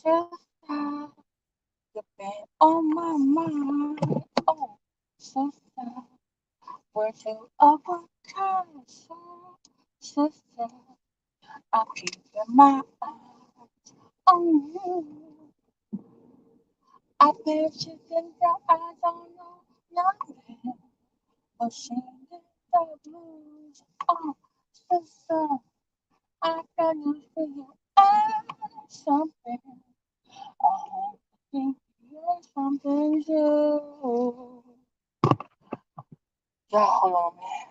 Just how you've been on my mind. Oh, sister, where to overcome? Sister, I'm keeping my eyes on you. I bet you think that I don't know nothing but singing the blues. Oh, sister, I can you feel something. I think you're something too. Yeah, hold on, man.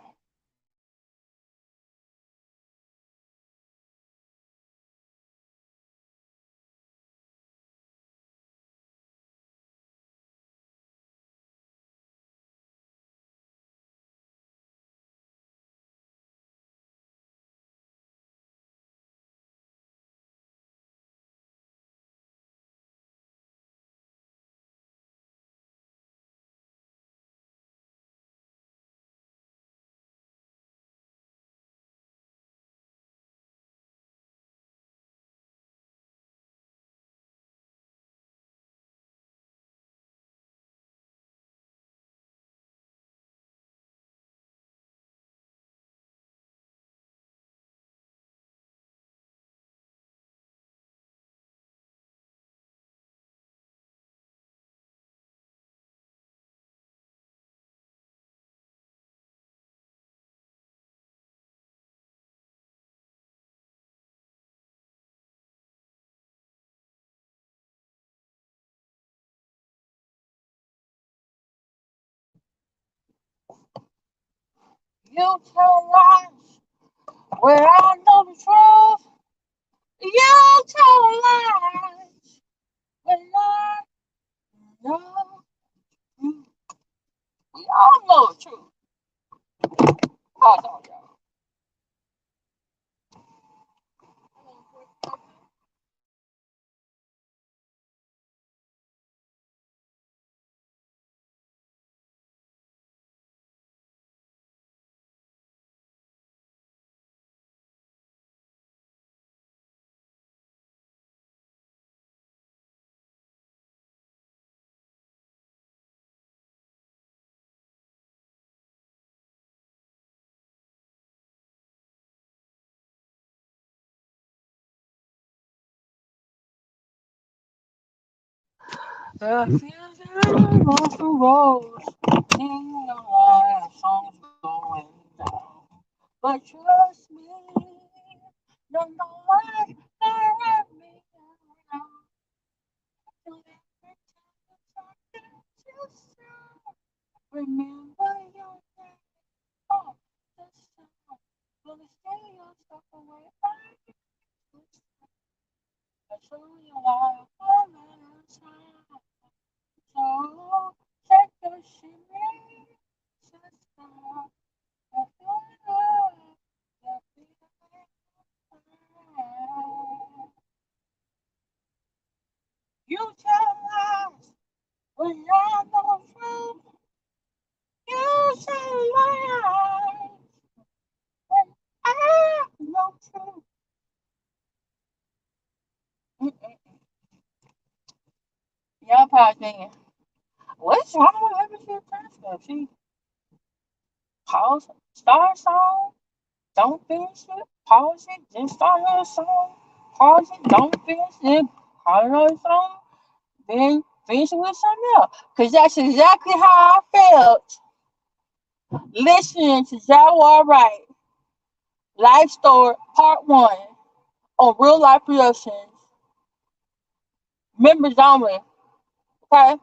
You tell lies where I know the truth. You tell lies when I know the truth. We all know the truth. Hold on, y'all. The future was the road, sing the right songs going down. But trust me, no one can let me down. So every time you say, remember your name. Oh, this time, gonna stay yourself away. I show you why I'm time. So take the shimmy, sister. I feel love, the feeling. You tell lies when I know truth. You tell lies when I know truth. Mm-mm. Y'all probably thinking, what's wrong with everything Pastor? She pause, start a song, don't finish it, pause it, then start another song, pause it, don't finish it, start another song, then finish it with something else. Because that's exactly how I felt listening to Jaguar Wright, Life Story Part 1 on Real Life Productions, members only. Okay?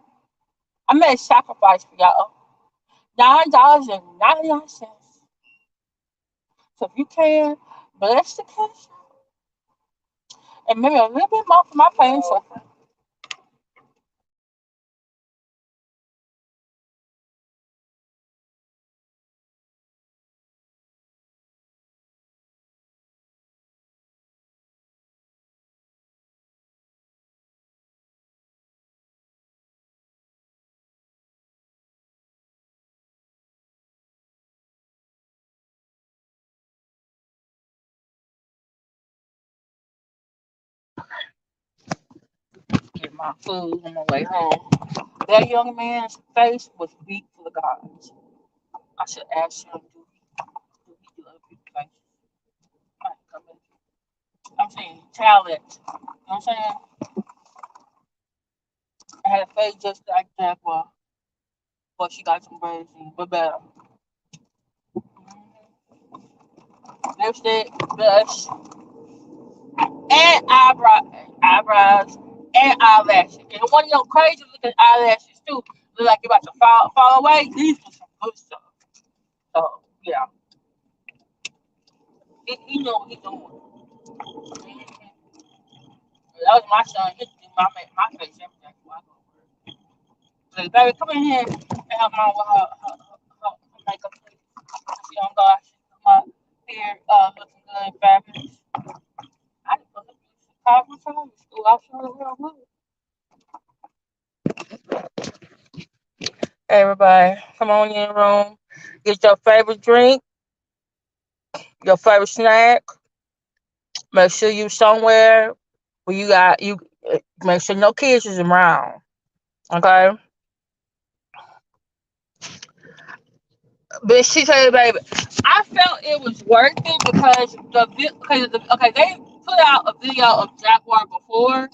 I made a sacrifice for y'all. $9.99. So if you can, bless the kids and maybe a little bit more for my pain suffering. my food on my way home. That young man's face was beat for the gods. I should ask him, do he do other people's faces? Might come in. I'm saying talent. You know what I'm saying? I had a face just like Jaguar, but she got some braids in, but better. Lipstick, blush, and eyebrows, and eyelashes. And one of them crazy looking eyelashes too. Look like you're about to fall away. These are some good stuff. So yeah, he know what he's doing. That was my son. He did my face every day. So I go over it. Like, baby, come in here and help mom with her makeup, please. She don't go out. She come up here looking good and fabulous. I just put the Chicago to school. I'll show her real good. Everybody, come on in the room. Get your favorite drink, your favorite snack. Make sure you somewhere where you make sure no kids is around. Okay? But she said, baby, I felt it was worth it because they put out a video of Jaguar before,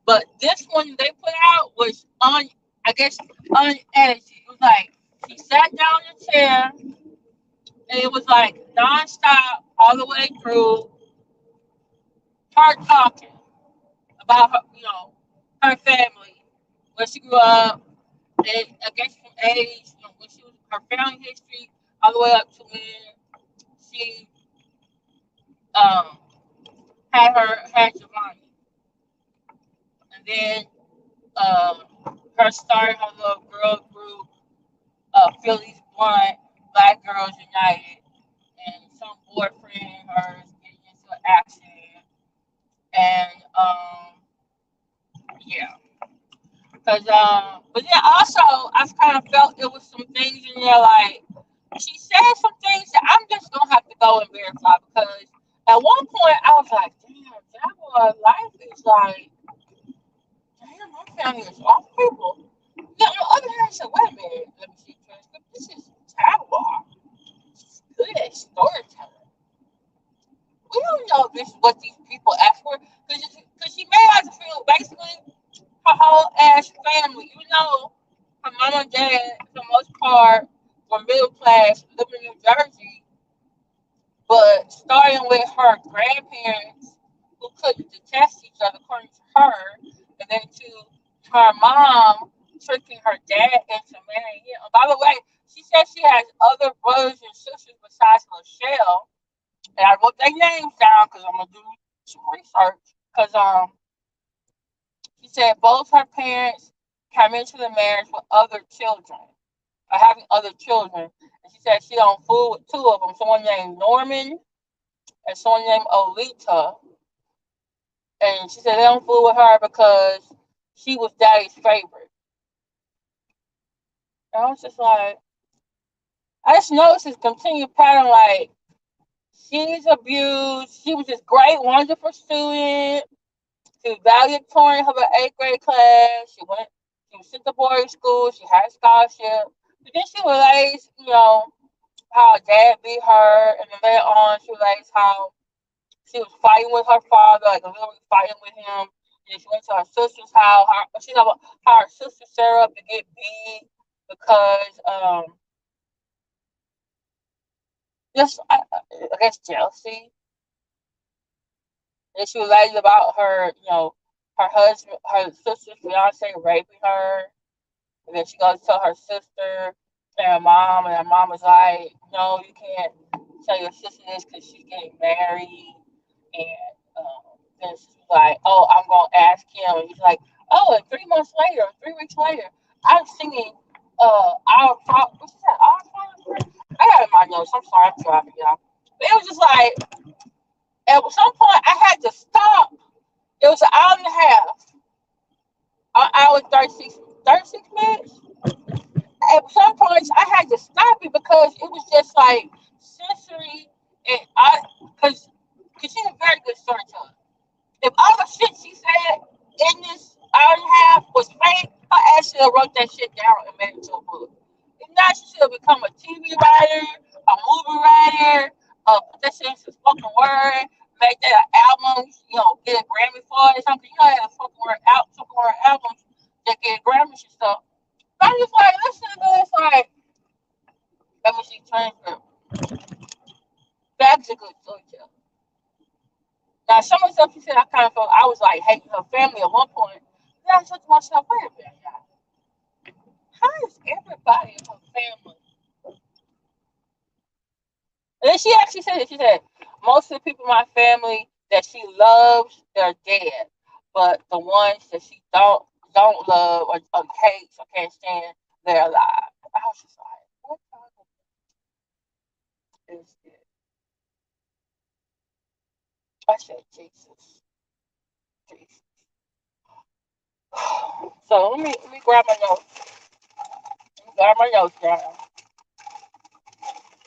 but this one they put out was I guess unedited. It was like she sat down in a chair and it was like nonstop all the way through her talking about her, her family, where she grew up, and I guess from age, when she was her family history, all the way up to when she um had Giovanni, and then um her starting her little girl group, Philly's Blunt, Black Girls United, and some boyfriend of hers getting into an accident, and yeah. But yeah, also I kind of felt there was some things in there like she said some things that I'm just gonna have to go and verify because at one point I was like, damn, Jaguar life is like, damn, my family is awful people. Yeah, on the other hand, I said, wait a minute, let me see transcript. This is Jaguar. She's good at storytelling. We don't know this what these people ask for because she made us feel basically her whole ass family. Her mom and dad, for the most part, were middle class, living in New Jersey, but starting with her grandparents who couldn't detest each other, according to her, and then to her mom tricking her dad into marrying him. By the way, she said she has other brothers and sisters besides Michelle, and I wrote their names down because I'm gonna do some research. Because she said both her parents came into the marriage with other children, or having other children. And she said she don't fool with two of them, someone named Norman and someone named Olita. And she said they don't fool with her because she was daddy's favorite. And I was just like, I just noticed this continued pattern like she's abused. She was this great, wonderful student. She was valedictorian of her 8th grade class. She was sent to boarding school. She had a scholarship. But then she relates, how her dad beat her. And then later on, she relates how she was fighting with her father, like literally fighting with him. And she went to her sister's house. She know how her sister set her up to get beat because, just, I guess, jealousy. And she related about her, her husband, her sister's fiance raping her. And then she goes to tell her sister and her mom was like, no, you can't tell your sister this because she's getting married. And then she's like, oh, I'm going to ask him. And he's like, oh, and 3 months later, 3 weeks later, I'm singing what's that? I got it in my notes. I'm sorry, I'm driving, y'all. But it was just like, at some point, I had to stop. It was an hour and a half, an hour and 36 minutes. At some points, I had to stop it because it was just like sensory, and because she's a very good storyteller. If all the shit she said in this hour and a have wrote that shit down and made it into a book. If not, she should have become a TV writer, a movie writer, put that shit into spoken word, make that an album, get a Grammy for it or something. You know, have spoken word albums that get Grammys and stuff. But I just like listening to this, like, let me see, transcript. That's a good storyteller. Now, some of the stuff she said, I kind of felt I was like hating her family at one point. Then I said to myself, wait a minute, y'all. How is everybody in her family? And then she actually said it. She said, most of the people in my family that she loves, they're dead. But the ones that she don't love or hates or can't stand, they're alive. I was just like, what kind of is this? I said, Jesus. Jesus. So let me grab my notes. Let me grab my notes down.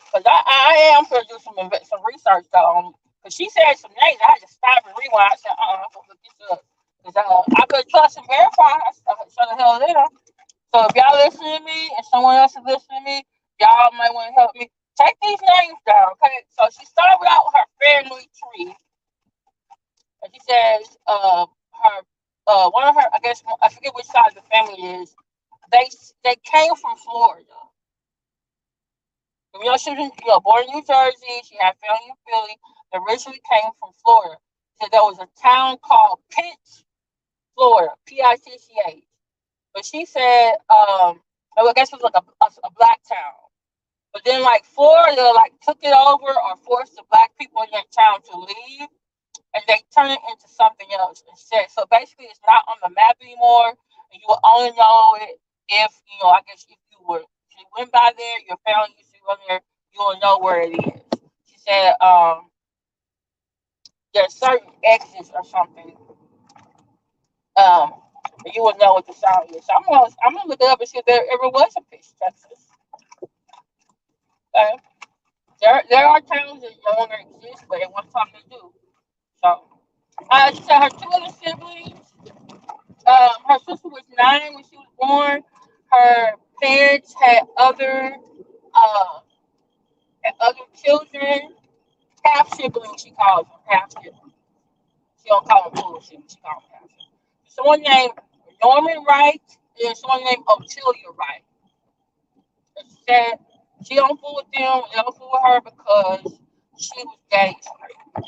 Because I am going to do some research though. Because she said some names. I had to stop and rewind. I said, I'm going to look this up. Because I could trust and verify. So the hell they know. So if y'all listening to me and someone else is listening to me, y'all might want to help me. Take these names down, okay? So she started out with her family tree. And she says one of her, I guess, I forget which side of the family it is. They came from Florida. She was born in New Jersey. She had family in Philly. They originally came from Florida. So there was a town called Pitt, Florida, Pitch. But she said, I guess it was like a black town. But then, like, Florida, like, took it over or forced the black people in that town to leave, and they turned it into something else instead. So basically, it's not on the map anymore, and you will only know it if, I guess if you went by there, your family used to go there, you will know where it is. She said, there's certain exits or something, you will know what the sound is. So I'm gonna look it up and see if there ever was a Pitch, Texas. Okay. There are towns that no longer exist, but at one time they do. So, she said her two other siblings. Her sister was 9 when she was born. Her parents uh, had other children, half siblings. She calls them half siblings. She don't call them full siblings. She calls them half siblings. Someone named Norman Wright and someone named Otelia Wright. And she said she don't fool with them, they don't fool with her because she was daddy's friend.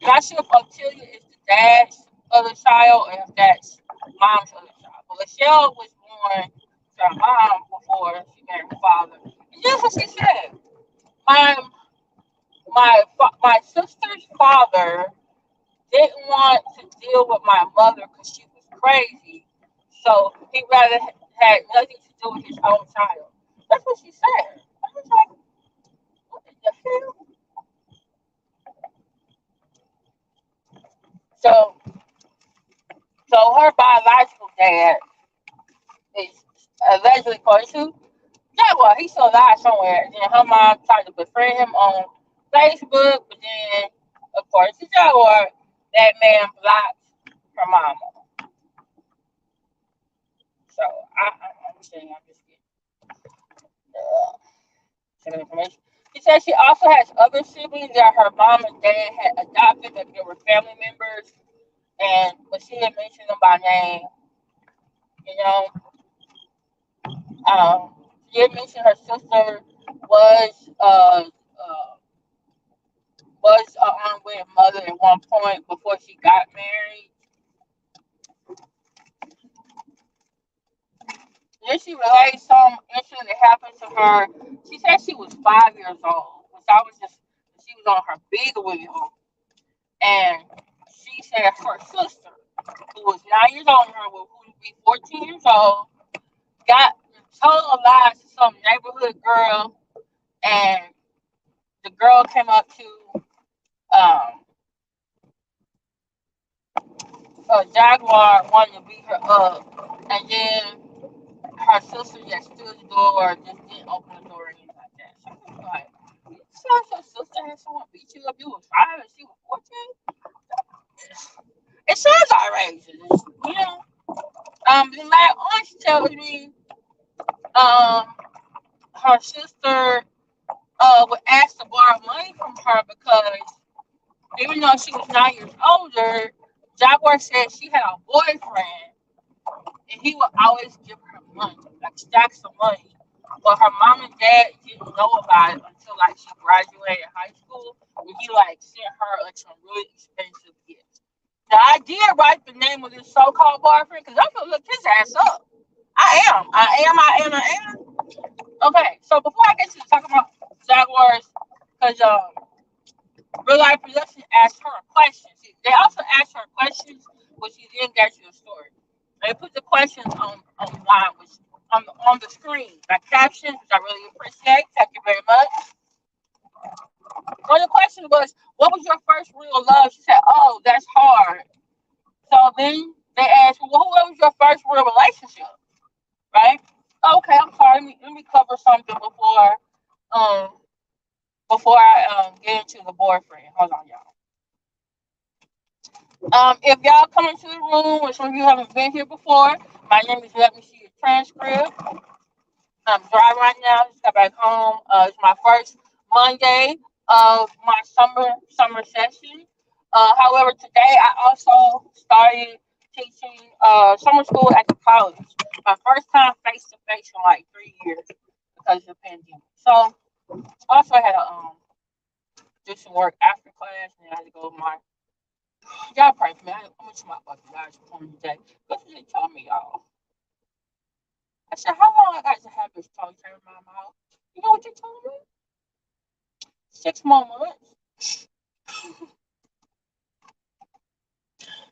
Not sure if Otelia is the dad's other child or if that's mom's other child. But Michelle was born to her mom before she married her father. And that's what she said. My my sister's father didn't want to deal with my mother because she was crazy. So he rather had nothing to do with his own child. That's what she said. I was like, what in the hell? So, so her biological dad is allegedly according to Jaguar. He's still alive somewhere. And then her mom tried to befriend him on Facebook, but then, according to Jaguar, that man blocked her mama. So I'm saying I'm just getting some information. She said she also has other siblings that her mom and dad had adopted that they were family members, but she didn't mention them by name. You know, she did mention her sister was an unwed mother at one point before she got married. Then she relayed some incident that happened to her. She said she was 5 years old, she was on her big wheel, and she said her sister, who was 9 years older than her, who would be 14 years old, got told a lie to some neighborhood girl, and the girl came up to um, a Jaguar wanting to beat her up, and then her sister just stood at the door, just didn't open the door or anything like that. So I was like, you said your sister had someone beat you up, you was 5 and she was 14? It sounds outrageous, you know? Then my aunt tells me, um, her sister, would ask to borrow money from her because even though she was 9 years older, Jaguar said she had a boyfriend and he would always give her money, like stacks of money. But her mom and dad didn't know about it until like she graduated high school, and he like sent her like some really expensive gifts. Now I did write the name of this so-called boyfriend because I'm gonna look his ass up. I am. Okay, so before I get to talk about Jaguars, because real life production asked her questions. They also asked her questions, but she didn't get to the story. They put the questions online, which on the screen, like captions, which I really appreciate. Thank you very much. One of the questions was, "What was your first real love?" She said, "Oh, that's hard." So then they asked, "Well, what was your first real relationship?" Right? Okay, I'm sorry. Let me cover something um before I get into the boyfriend. Hold on, y'all. If y'all come into the room, or some of you haven't been here before, my name is Let Me See Your Transcript. I'm driving right now. Just got back home. It's my first Monday of my summer session. However, today I also started teaching summer school at the college. My first time face to face in like 3 years because of the pandemic. So also had to do some work after class, and I had to go to my. Y'all pray for me. I'm gonna to my fucking guys for me today. What did they tell me, y'all? I said, how long I got to have this tongue in my mouth? You know what they told me? 6 more months.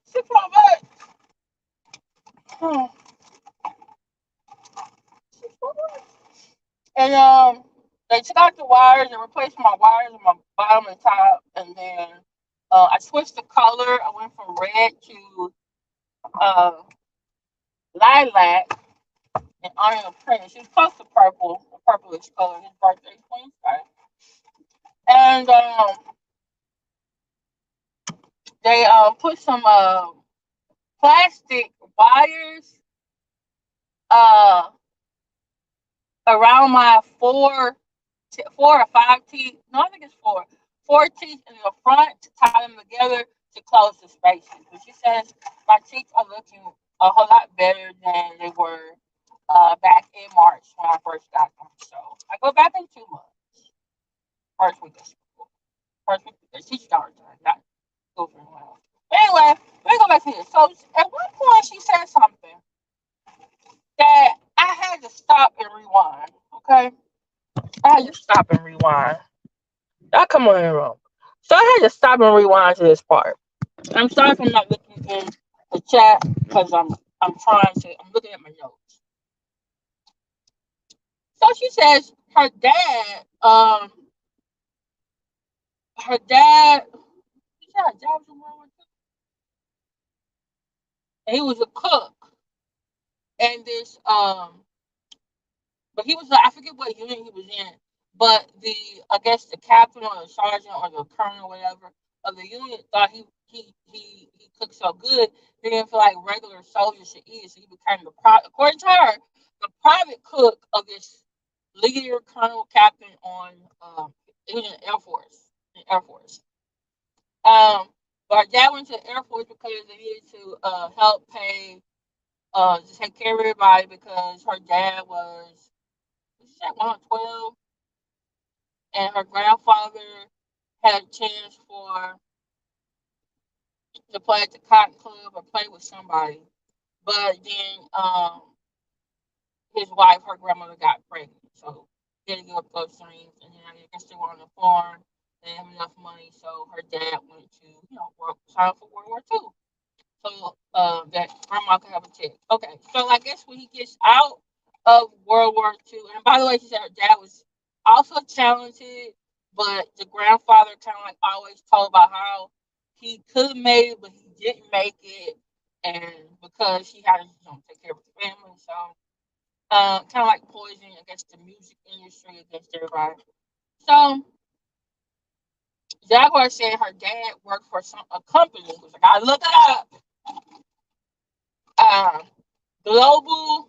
6 more months. Hmm. 6 more months. And they took out the wires and replaced my wires on my bottom and top. And then I switched the color. I went from red to uh, lilac and onion print. She was close to purple, a purplish color. His birthday twins, right? And they put some plastic wires uh around my four or five teeth. No, I think it's four teeth in the front to tie them together to close the spaces. But she says my teeth are looking a whole lot better than they were back in March when I first got them. So I go back in 2 months. First week of school. First week of teaching hours. Not school for a while. Anyway, let me go back to this. So at one point she said something that I had to stop and rewind. Okay, I had to stop and rewind. Y'all come on in the room. So I had to stop and rewind to this part. I'm sorry if I'm not looking in the chat because I'm looking at my notes. So she says her dad, she said her dad was wrong with him. And he was a cook, and this but he was I forget what unit he was in, but the I guess the captain or the sergeant or the colonel or whatever of the unit thought he cooked so good they didn't feel like regular soldiers should eat it, so he became according to her the private cook of this leader colonel captain on he was in the Air Force. Um, but our dad went to the Air Force because they needed to help pay to take care of everybody because her dad was she's at 112, and her grandfather had a chance to play at the Cotton Club or play with somebody. But then his wife, her grandmother, got pregnant. So he had to give up those dreams. And then I guess they were on the farm. They didn't have enough money. So her dad went to, sign up for World War II. So that grandma could have a chick. Okay. So I guess when he gets out of World War II, and by the way, she said her dad was also talented, but the grandfather kind of like always told about how he could have made it, but he didn't make it, and because he had to take care of his family. So kind of like poison against the music industry, against everybody. So Jaguar said her dad worked for a company, which I gotta look it up. Um, global,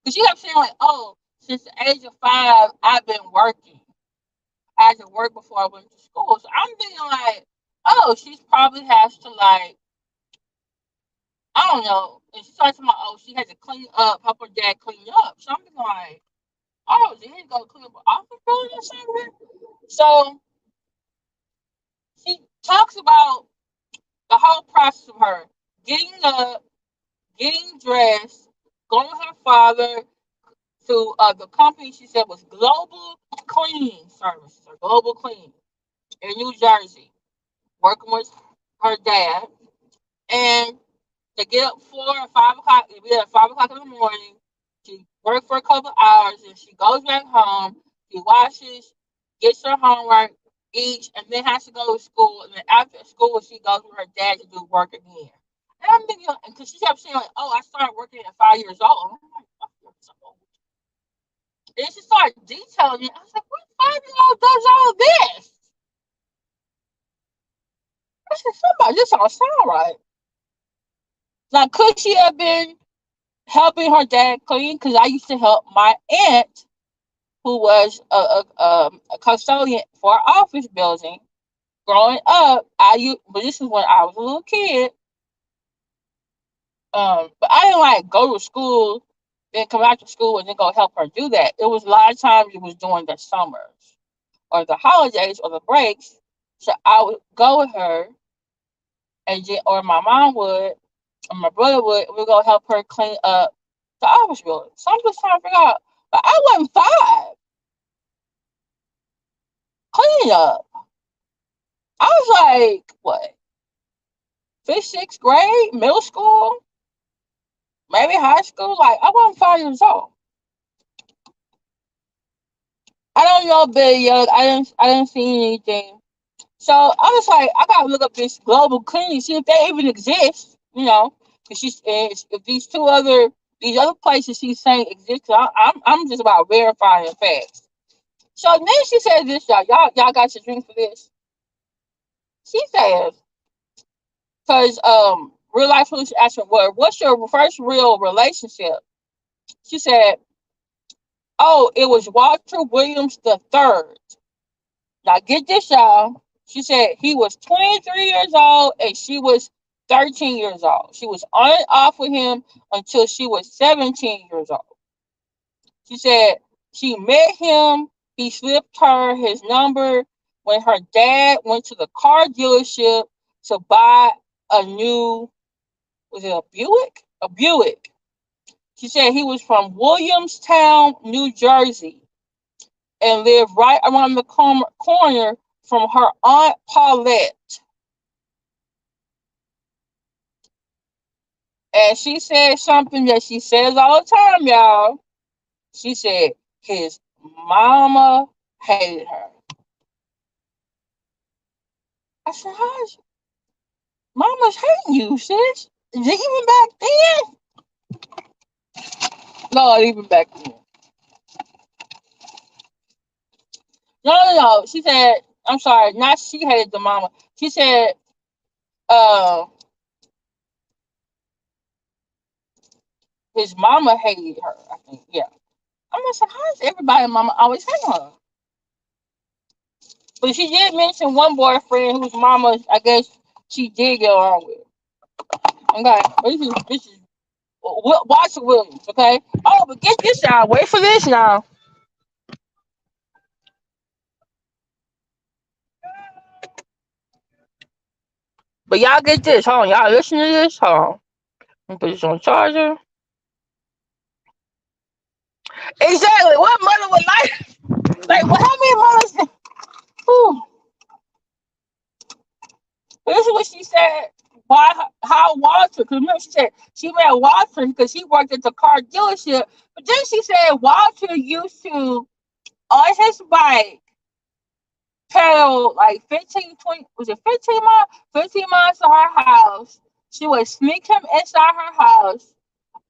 because she kept saying like, oh, since the age of 5, I've been working. I had to work before I went to school. So I'm thinking like, oh, she's probably has to like, I don't know. And she started talking about, oh, she had to clean up, help her dad clean up. So I'm thinking like, oh, did he go clean up an office building or something? So she talks about the whole process of her getting up, getting dressed, going with her father to the company she said was Global Cleaning Services or Global Clean in New Jersey, working with her dad. And they get up 4 or 5 o'clock. They get up 5 o'clock in the morning. She works for a couple of hours, and she goes back home. She washes, gets her homework, eats, and then has to go to school. And then after school, she goes with her dad to do work again. And I'm thinking, because she kept saying like, "Oh, I started working at 5 years old." And I'm like, 5 years old. And she started detailing it. I was like, "What 5-year-old does all this?" I said, "Somebody, this don't sound right." Now, could she have been helping her dad clean? Because I used to help my aunt, who was a custodian for an office building. Growing up, but this is when I was a little kid. But I didn't like go to school, then come back to school and then go help her do that. It was a lot of times it was during the summers or the holidays or the breaks. So I would go with her, or my mom would, or my brother would. We'd go help her clean up the office building. So I'm just trying to figure out. But I wasn't 5 cleaning up. I was like, what, fifth, sixth grade, middle school, maybe high school. Like I wasn't 5 years old. I don't know, Billy Young. I didn't see anything. So I was like, I gotta look up this global cleaning, see if they even exist. Because if these other places she's saying exist, I'm just about verifying facts. So then she said this, y'all got your drink for this. She says, because real life police asked her, what's your first real relationship? She said, oh, it was Walter Williams the third. Now get this, y'all. She said he was 23 years old and she was 13 years old. She was on and off with him until she was 17 years old. She said she met him. He slipped her his number when her dad went to the car dealership to buy a new, was it a Buick? A Buick. She said he was from Williamstown, New Jersey, and lived right around the corner from her Aunt Paulette. And she said something that she says all the time, y'all. She said his mama hated her. I said, how's mama's hating you, sis? Even back then? No, even back then. No. She said, I'm sorry, not she hated the mama. She said, uh, his mama hated her, I think. Yeah. I'm gonna say, how does everybody mama always hate her? But she did mention one boyfriend whose mama, I guess, she did get along with. Okay, but this is watch Williams. Okay. Oh, but get this, y'all. Wait for this, y'all. But y'all get this. Hold on, y'all listen to this. Hold on. Let me put this on charger. Exactly. What mother would like? Well, how many mothers? Whew. This is what she said. Why? How Walter? Because remember, she said she met Walter because he worked at the car dealership. But then she said Walter used to on his bike pedal like 15, 20, was it 15 miles? 15 miles to her house. She would sneak him inside her house,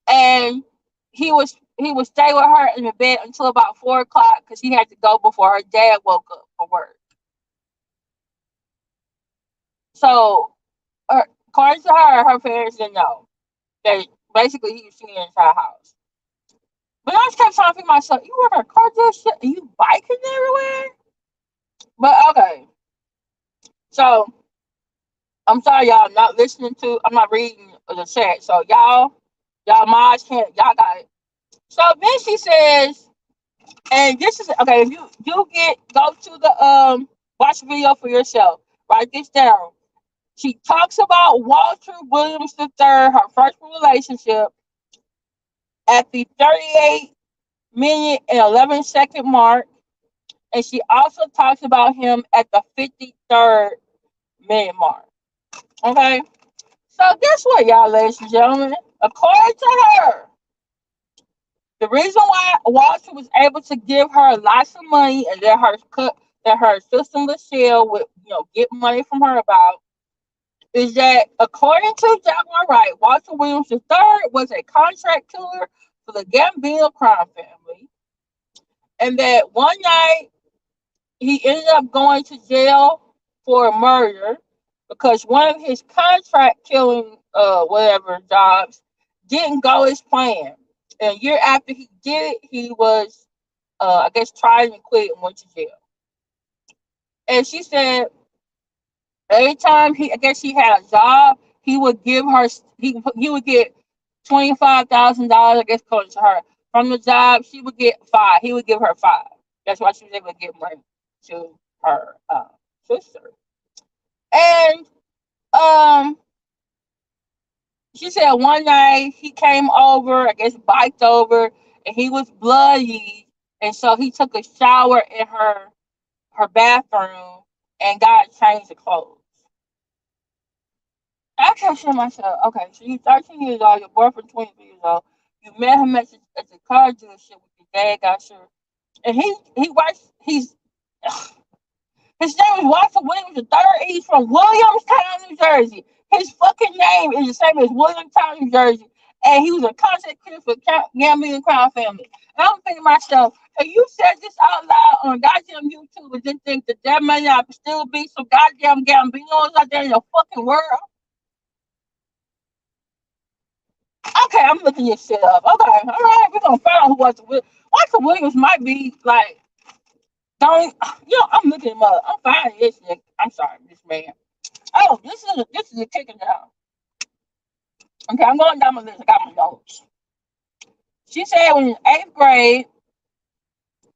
and he would stay with her in the bed until about 4 o'clock because he had to go before her dad woke up for work. So, according to her parents didn't know. They basically he was singing inside the house. But I just kept trying to think myself, you work at a car dealership and you biking everywhere? But okay. So I'm sorry y'all not listening to I'm not reading the chat. So y'all mods can't y'all got it. So then she says, and this is okay, if you get go to the watch the video for yourself. Write this down. She talks about Walter Williams III, her first relationship, at the 38-minute and 11-second mark. And she also talks about him at the 53rd minute mark. Okay? So guess what, y'all, ladies and gentlemen? According to her, the reason why Walter was able to give her lots of money and that her sister Michelle would, get money from her about is that according to Jaguar Wright, Walter Williams III was a contract killer for the Gambino crime family, and that one night he ended up going to jail for a murder because one of his contract killing whatever jobs didn't go as planned. And a year after he did it, he was I guess tried and quit and went to jail. And she said every time I guess he had a job, he would give her he would get $25,000. I guess according to her from the job, she would get five. He would give her five. That's why she was able to give money to her sister. And um, she said one night he came over, I guess biked over, and he was bloody, and so he took a shower in her bathroom and got changed of clothes. I kept saying to myself, okay, so you're 13 years old, your boyfriend 23 years old, you met him at the car dealership with your dad got sure, and he works, his name is Walter Williams III. He's from Williamstown, New Jersey. His fucking name is the same as Williamstown, New Jersey. And he was a content creator for Gambling Crown Family. And I'm thinking to myself, if you said this out loud on goddamn YouTube and didn't think that may not still be some goddamn Gambinos out there in the fucking world. Okay, I'm looking your shit up. Okay, all right, we're gonna find out who Walter Williams. Walter Williams might be like, don't, I'm looking him up. I'm finding this shit. I'm sorry, this man. Oh, this is a kicking down. Okay, I'm going down my list. I got my notes. She said when in 8th grade,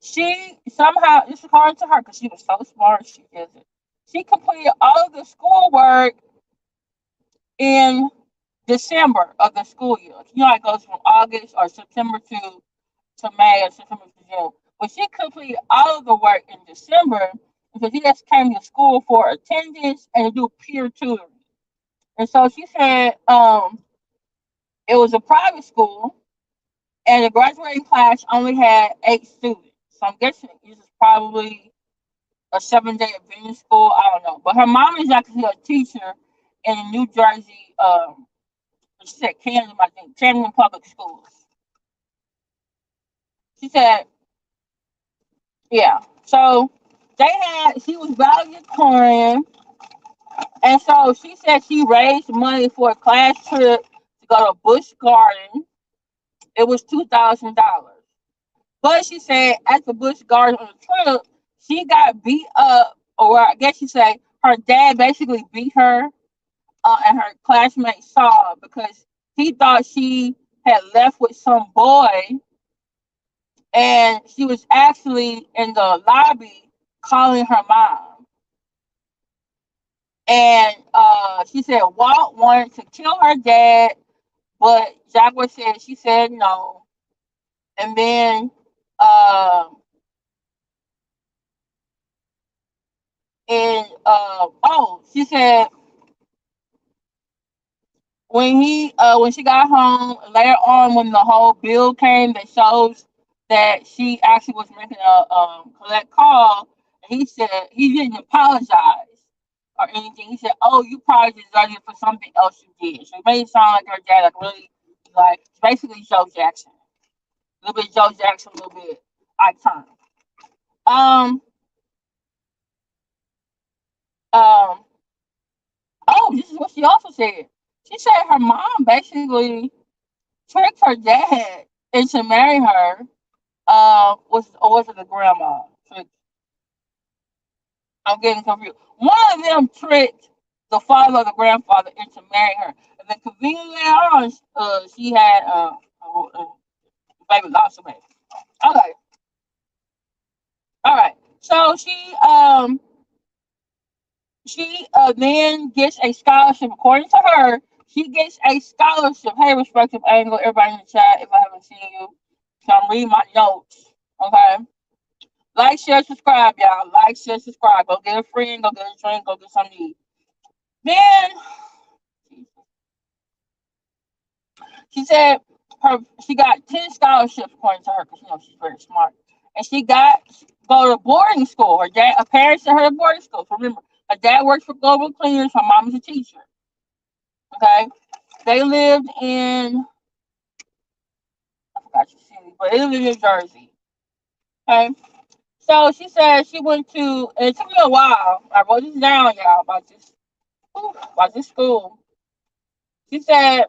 she somehow, this is according to her because she was so smart, she isn't. She completed all of the schoolwork in December of the school year. It goes from August or September to May or September to June. But she completed all of the work in December because she just came to school for attendance and to do peer tutoring. And so she said, it was a private school, and the graduating class only had 8 students. So I'm guessing this is probably a 7-day advanced school. I don't know. But her mom is actually a teacher in New Jersey, she said Camden, I think, Camden Public Schools. She said, yeah. So she was valedictorian, and so she said she raised money for a class trip to go to Busch Garden. It was $2,000. But she said at the Busch Garden on the trip, she got beat up, or I guess you say her dad basically beat her, and her classmates saw because he thought she had left with some boy, and she was actually in the lobby calling her mom. And she said Walt wanted to kill her dad, but Jaguar said she said no. And then she said when she got home later on when the whole bill came that shows that she actually was making a collect call, he said he didn't apologize or anything. He said, "Oh, you probably deserved it for something else you did." So it made it sound like her dad really basically Joe Jackson, a little bit Joe Jackson, a little bit Icon. Um um this is what she also said. She said her mom basically tricked her dad into marrying her. Was it the grandma? I'm getting confused. One of them tricked the father or the grandfather into marrying her, and then conveniently later on, she had baby lost her baby. Okay, all right. So she then gets a scholarship. According to her, she gets a scholarship. Hey, respective angle, everybody in the chat. If I haven't seen you, so I'm reading my notes. Okay, like, share, subscribe, y'all. Like, share, subscribe. Go get a friend. Go get a drink. Go get something to eat. Then she said she got 10 scholarships according to her because she's very smart, and she got go to boarding school. Her parents sent her to boarding school. So remember, her dad works for Global Cleaners. Her mom is a teacher. Okay, they lived in I forgot the city, but they lived in New Jersey. Okay, so she said she went to, and it took me a while. I wrote this down, y'all, about this school. She said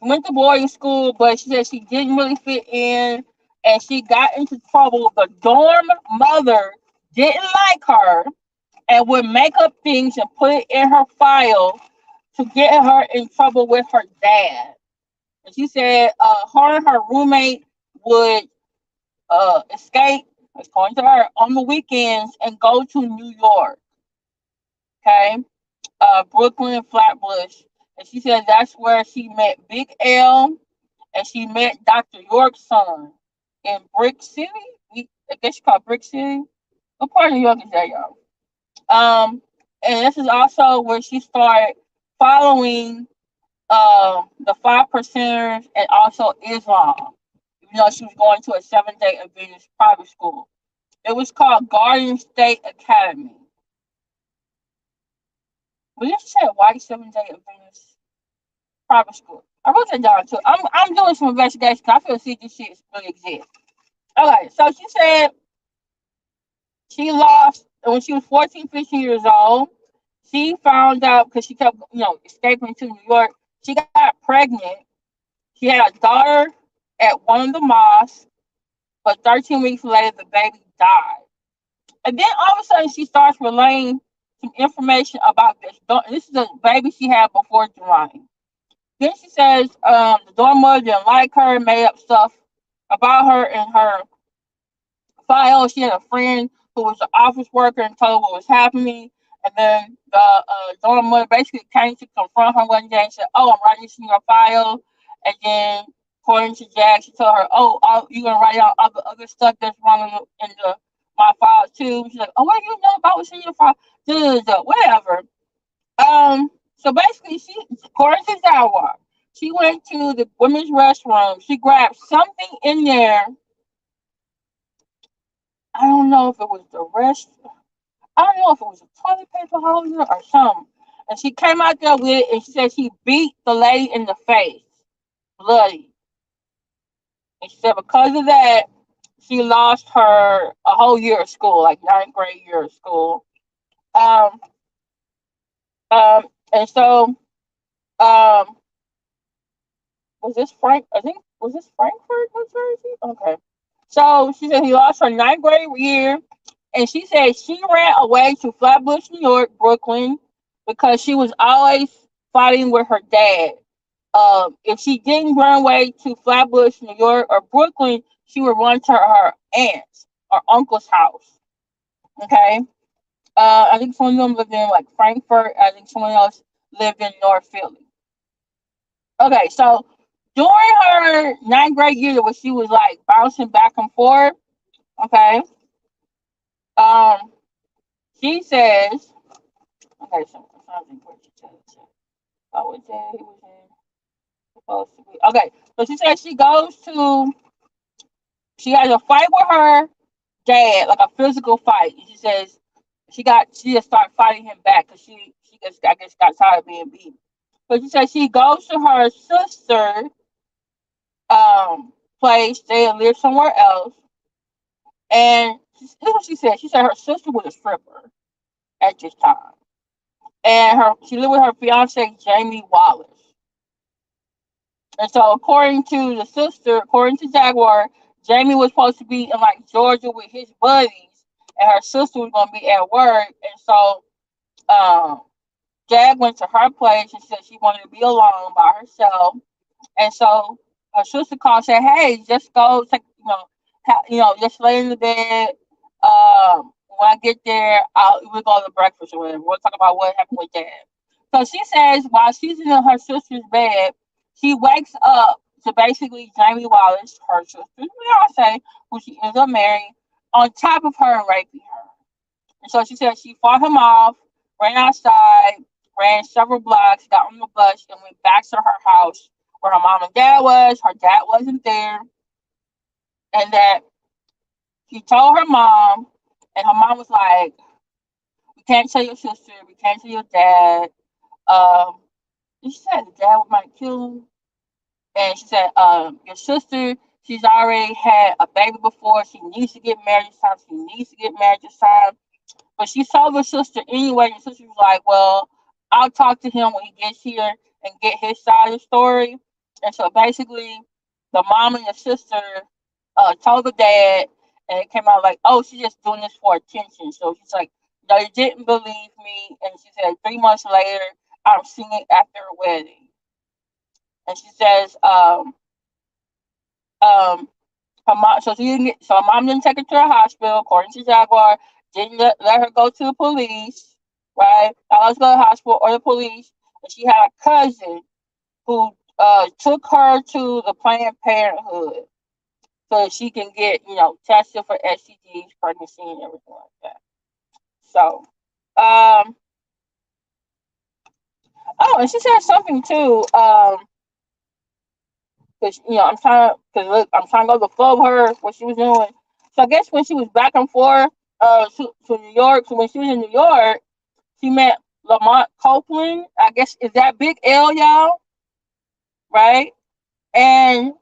went to boarding school, but she said she didn't really fit in, and she got into trouble. The dorm mother didn't like her and would make up things and put it in her file to get her in trouble with her dad. And she said her and her roommate would escape, according to her, on the weekends and go to New York. Okay, Brooklyn, Flatbush, and she said that's where she met Big L, and she met Dr. York's son in Brick City. I guess she called Brick City. What part of New York is that, y'all? And this is also where she started following the Five Percenters and also Islam. Even though she was going to a Seventh-day Adventist private school, it was called Garden State Academy. We just said white Seventh-day Adventist private school. I wrote that down too. I'm doing some investigation because I feel see this shit really exists. Okay, so she said she lost when she was 14, 15 years old. She found out because she kept, escaping to New York. She got pregnant. She had a daughter at one of the mosques, but 13 weeks later, the baby died. And then all of a sudden, she starts relaying some information about this. This is a baby she had before July. Then she says the dorm mother didn't like her, made up stuff about her in her file. She had a friend who was an office worker and told her what was happening. And then the dorm mother basically came to confront her one day and said, "Oh, I'm writing this in your file." And then, according to Jack, she told her, "Oh, you're gonna write out other stuff that's wrong in my file too." She's like, "Oh, what do you know about what's in your file?" Whatever. So basically, according to Jaguar, she went to the women's restroom. She grabbed something in there. I don't know if it was the rest. I don't know if it was a toilet paper holder or something. And she came out there with it, and she said she beat the lady in the face, bloody. And she said because of that, she lost her a whole year of school, like ninth grade year of school. Um, and so, um, was this Frank? I think was this Frankfurt, New Jersey? Okay. So she said he lost her ninth grade year, and she said she ran away to Flatbush, New York, Brooklyn, because she was always fighting with her dad. If she didn't run away to Flatbush, New York, or Brooklyn, she would run to her aunt's or uncle's house. Okay. I think some of them lived in like Frankfurt. I think someone else lived in North Philly. Okay, so during her ninth grade year, where she was like bouncing back and forth, okay, um, she says, okay, so I'm trying to think what she said. I would say he was supposed to be. Okay, so she said she has a fight with her dad, like a physical fight. She says she just started fighting him back because she just, I guess, got tired of being beaten. But she said she goes to her sister place. They live somewhere else, and this is what she said. She said her sister was a stripper at this time, and she lived with her fiance Jamie Wallace. And so, according to Jaguar, Jamie was supposed to be in like Georgia with his buddies, and her sister was gonna be at work. And so, um, Jag went to her place and said she wanted to be alone by herself. And so her sister called and said, "Hey, just go take, just lay in the bed. When I get there, we'll go to breakfast or whatever. We'll talk about what happened with Dad." So she says while she's in her sister's bed, she wakes up to basically Jamie Wallace, her sister's fiance, who she ends up marrying, on top of her and raping her. And so she said she fought him off, ran outside, ran several blocks, got on the bus, and went back to her house where her mom and dad was. Her dad wasn't there, and that she told her mom, and her mom was like, "We can't tell your sister, we can't tell your dad." Um, she said the dad might kill him, and she said, "Your sister, she's already had a baby before. She needs to get married this time. She needs to get married this time." But she told her sister anyway, and the sister was like, "Well, I'll talk to him when he gets here and get his side of the story." And so basically, the mom and the sister told the dad, and it came out like, "Oh, she's just doing this for attention." So she's like, "No, you didn't believe me." And she said, 3 months later, I'm singing after a wedding. And she says, um, her mom, so her mom didn't take her to the hospital, according to Jaguar. Didn't let her go to the police, right? Not let her go to the hospital or the police. And she had a cousin who took her to the Planned Parenthood so that she can get, tested for STDs, pregnancy, and everything like that. So, oh, and she said something too. Cause I'm trying to go to the flow of her what she was doing. So I guess when she was back and forth to New York, so when she was in New York, she met Lamont Copeland. I guess is that Big L, y'all, right? And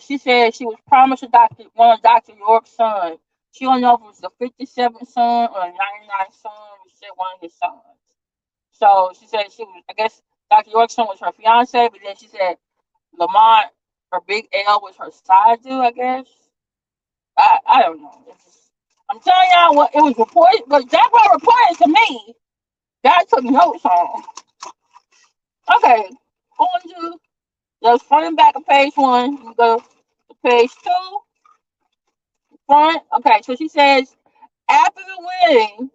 she said she was promised one of Dr. York's sons. She don't know if it was the 57th son or the 99th son. She said one of his sons. So she said she was. I guess Dr. York's son was her fiance, but then she said Lamont, her Big L was her side dude, I guess. I don't know. I'm telling y'all what it was reported, but that's what reported to me. That I took notes on. Okay, going to the front and back of page one. You go to page two, front. Okay, so she says after the wedding,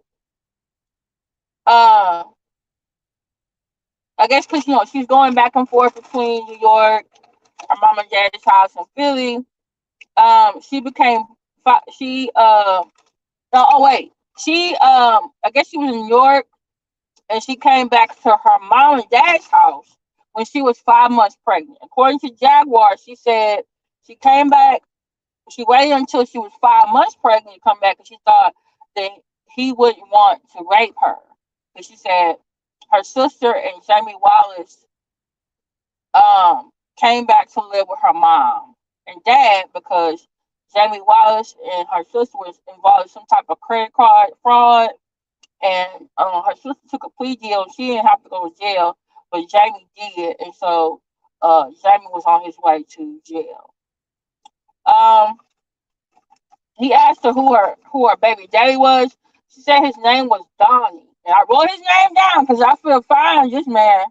uh, I guess because she's going back and forth between New York, her mom and dad's house in Philly. She became she no, oh wait. I guess she was in New York and she came back to her mom and dad's house when she was 5 months pregnant. According to Jaguar, she said she came back, she waited until she was 5 months pregnant to come back because she thought that he wouldn't want to rape her. But she said her sister and Jamie Wallace came back to live with her mom and dad because Jamie Wallace and her sister was involved in some type of credit card fraud, and her sister took a plea deal. She didn't have to go to jail, but Jamie did, and so Jamie was on his way to jail. Um, he asked her who her baby daddy was. She said his name was Donnie, and I wrote his name down because I feel fine this man.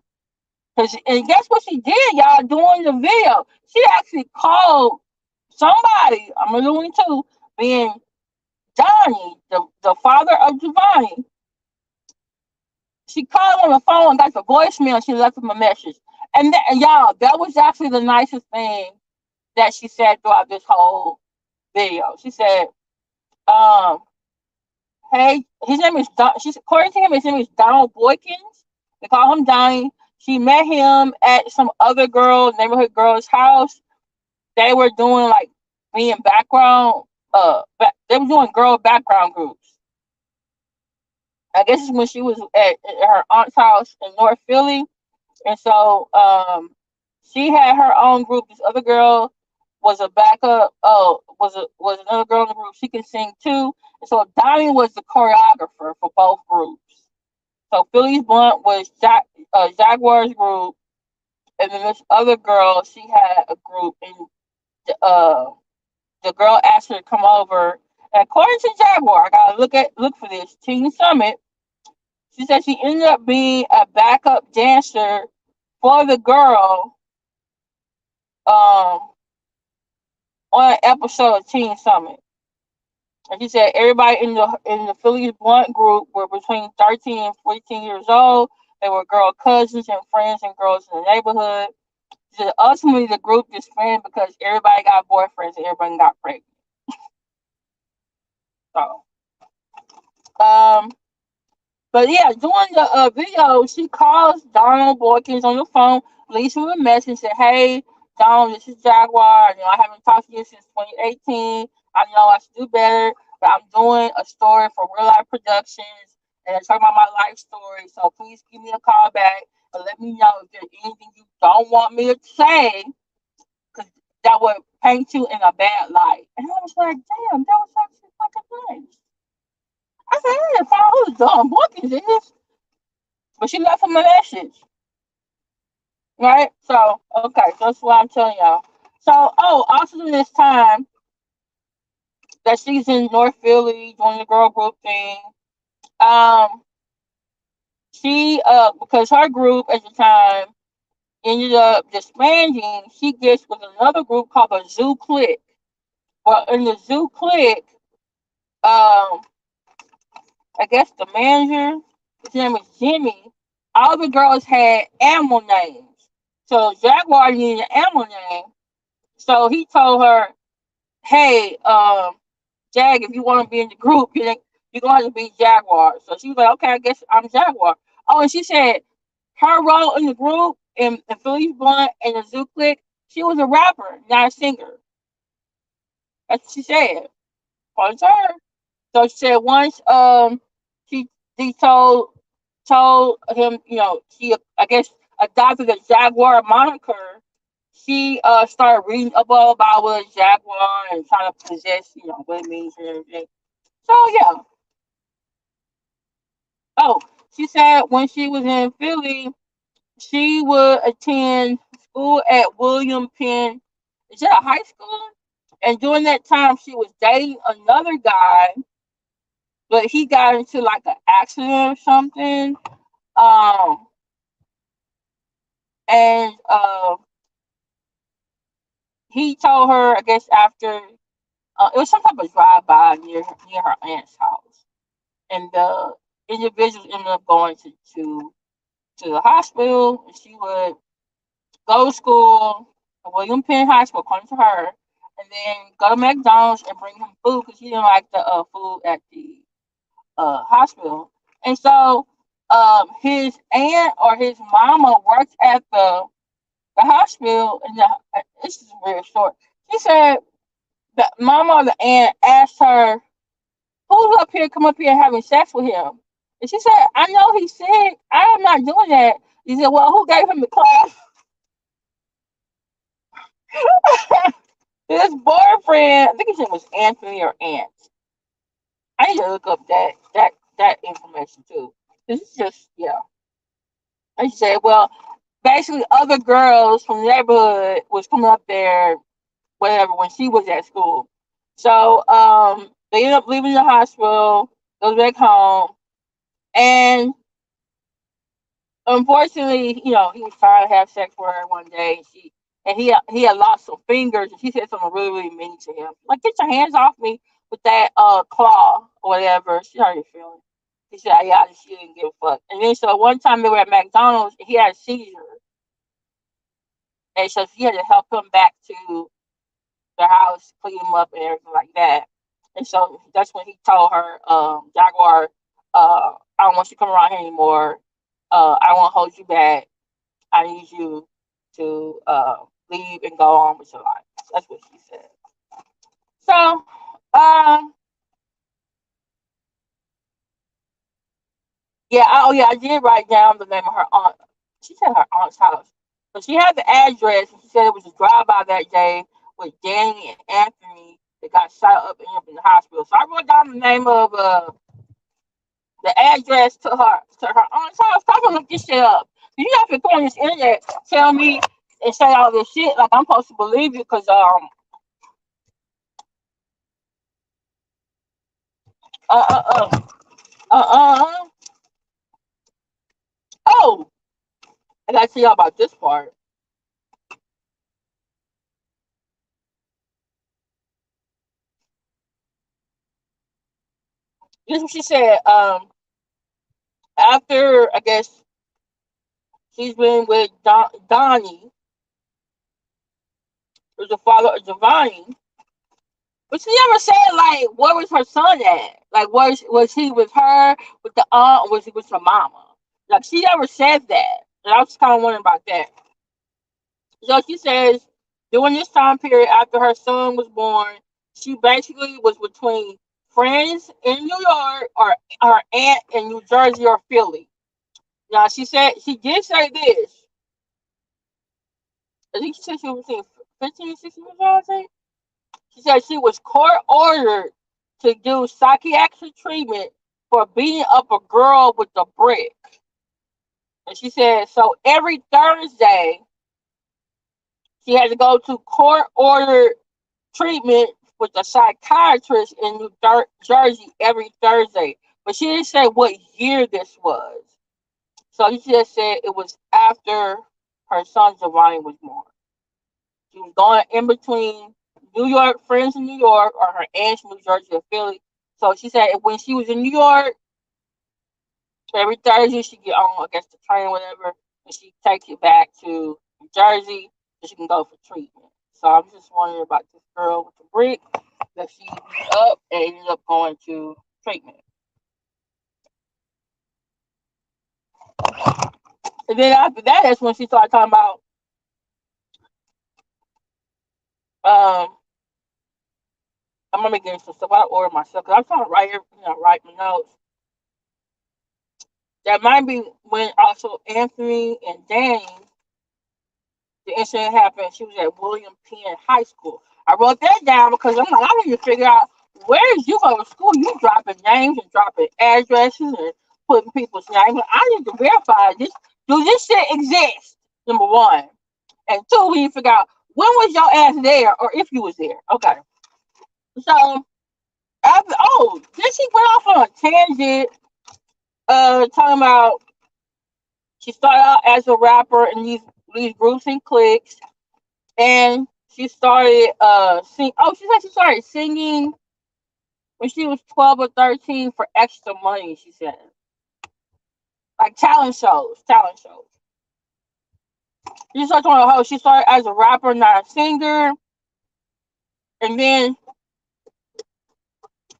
And guess what she did, y'all, doing the video? She actually called somebody, I'm alluding to, being Donnie, the father of Giovanni. She called on the phone and got the voicemail. She left him a message. And y'all, that was actually the nicest thing that she said throughout this whole video. She said, um, hey, his name is Don. She's according to him, his name is Donald Boykins. They call him Donnie. She met him at some other neighborhood girl's house. They were doing like being background. They were doing girl background groups. I guess it's when she was at her aunt's house in North Philly, and so she had her own group. This other girl was a backup. Was another girl in the group. She can sing too. And so Donnie was the choreographer for both groups. So Philly's Blunt was Jaguar's group, And then this other girl, she had a group, and the girl asked her to come over. And according to Jaguar, I gotta look for this Teen Summit. She said she ended up being a backup dancer for the girl um, on an episode of Teen Summit. And she said everybody in the Phillies Blunt group were between 13 and 14 years old. They were girl cousins and friends and girls in the neighborhood. She said ultimately the group disbanded because everybody got boyfriends and everybody got pregnant. So, um, but yeah, during the video, she calls Donald Boykins on the phone, leaves him a message, said, "Hey, Donald, this is Jaguar. I haven't talked to you since 2018. I know I should do better, but I'm doing a story for Real Life Productions, and it's talking about my life story. So please give me a call back and let me know if there's anything you don't want me to say, because that would paint you in a bad light." And I was like, "Damn, that was actually fucking nice." I said, "I didn't find out who Donald Boykins is." But she left him a message, right? So, okay, so that's what I'm telling y'all. So, also in this time that she's in North Philly doing the girl group thing, um, she, because her group at the time ended up disbanding, she gets with another group called the Zoo Click. Well, in the Zoo Click, um, I guess the manager, his name is Jimmy, all the girls had animal names. So Jaguar needed an animal name. So he told her, "Hey, Jag, if you want to be in the group, you're gonna have to be Jaguar." So she was like, "Okay, I guess I'm Jaguar." Oh, and she said her role in the group in Philly's Blunt and the Zoo Click, she was a rapper, not a singer. That's what she said. According to her. So she said once she she told him, she, I guess, adopted the Jaguar moniker. She started reading up all about what a Jaguar and trying to possess, what it means and everything. So yeah. Oh, she said when she was in Philly, she would attend school at William Penn. Is that a high school? And during that time, she was dating another guy, but he got into like an accident or something. Um, and he told her, I guess after it was some type of drive by near her aunt's house, and the individuals ended up going to the hospital. And she would go to school at William Penn High School, according to her, and then go to McDonald's and bring him food because she didn't like the food at the hospital. And so his aunt or his mama worked at the hospital, and this is very short. She said the mama or the aunt asked her, "Who's up here? Come up here having sex with him?" And she said, "I know he's sick. I am not doing that." He said, "Well, who gave him the class?" His boyfriend, I think his name was Anthony or Ant. I need to look up that information too. This is just, yeah. I said, well, basically other girls from the neighborhood was coming up there, whatever, when she was at school. So they ended up leaving the hospital, goes back home, and unfortunately, he was trying to have sex with her one day. He had lost some fingers, and she said something really, really mean to him, like, "Get your hands off me with that claw or whatever." She hurt his feelings. He said, "Yeah, she didn't give a fuck." And then so one time they were at McDonald's, he had a seizure, and so she had to help him back to the house, clean him up, and everything like that. And so that's when he told her, Jaguar, "I don't want you to come around here anymore. I don't want to hold you back. I need you to leave and go on with your life." That's what she said. So, yeah, I did write down the name of her aunt. She said her aunt's house. So she had the address, and she said it was a drive-by that day with Danny and Anthony that got shot up and up in the hospital. So I wrote down the name of the address to her aunt's house. I'm gonna look this shit up. You have to come on this internet, tell me and say all this shit like I'm supposed to believe you because uh uh uh uh. Oh, I gotta tell y'all about this part. This is what she said. After I guess she's been with Donnie, who's the father of Giovanni, but she never said like where was her son at? Like was he with her, with the aunt, or was he with her mama? Like she never said that. And I was just kinda wondering about that. So she says during this time period after her son was born, she basically was between friends in New York or her aunt in New Jersey or Philly. Now she said she did say this. I think she said she was between 15 and 16 years old, I think. She said she was court ordered to do psychiatric treatment for beating up a girl with a brick. And she said so every Thursday she had to go to court ordered treatment with a psychiatrist in Jersey every Thursday. But she didn't say what year this was. So she just said it was after her son Giovanni was born. She was going in between New York, friends in New York, or her aunt's New Jersey or Philly. So she said when she was in New York, every Thursday she get on, I guess, the train or whatever, and she takes it back to New Jersey so she can go for treatment. So I'm just wondering about this girl with the brick that she beat up and ended up going to treatment. And then after that, that's when she started talking about um I'm gonna get into stuff. I order myself because I'm trying to write everything. Write my notes. That might be when also Anthony and Danny, the incident happened. She was at William Penn High School. I wrote that down because I'm like, I need to figure out where did you go to school? You dropping names and dropping addresses and putting people's names. I need to verify this. Do this shit exist? Number one. And two, we need to figure out when was your ass there or if you was there. Okay. So then she went off on a tangent, talking about she started out as a rapper in these groups and cliques, and she started sing. Oh, she said she started singing when she was 12 or 13 for extra money. She said like talent shows. She started talking about how she started as a rapper, not a singer, and then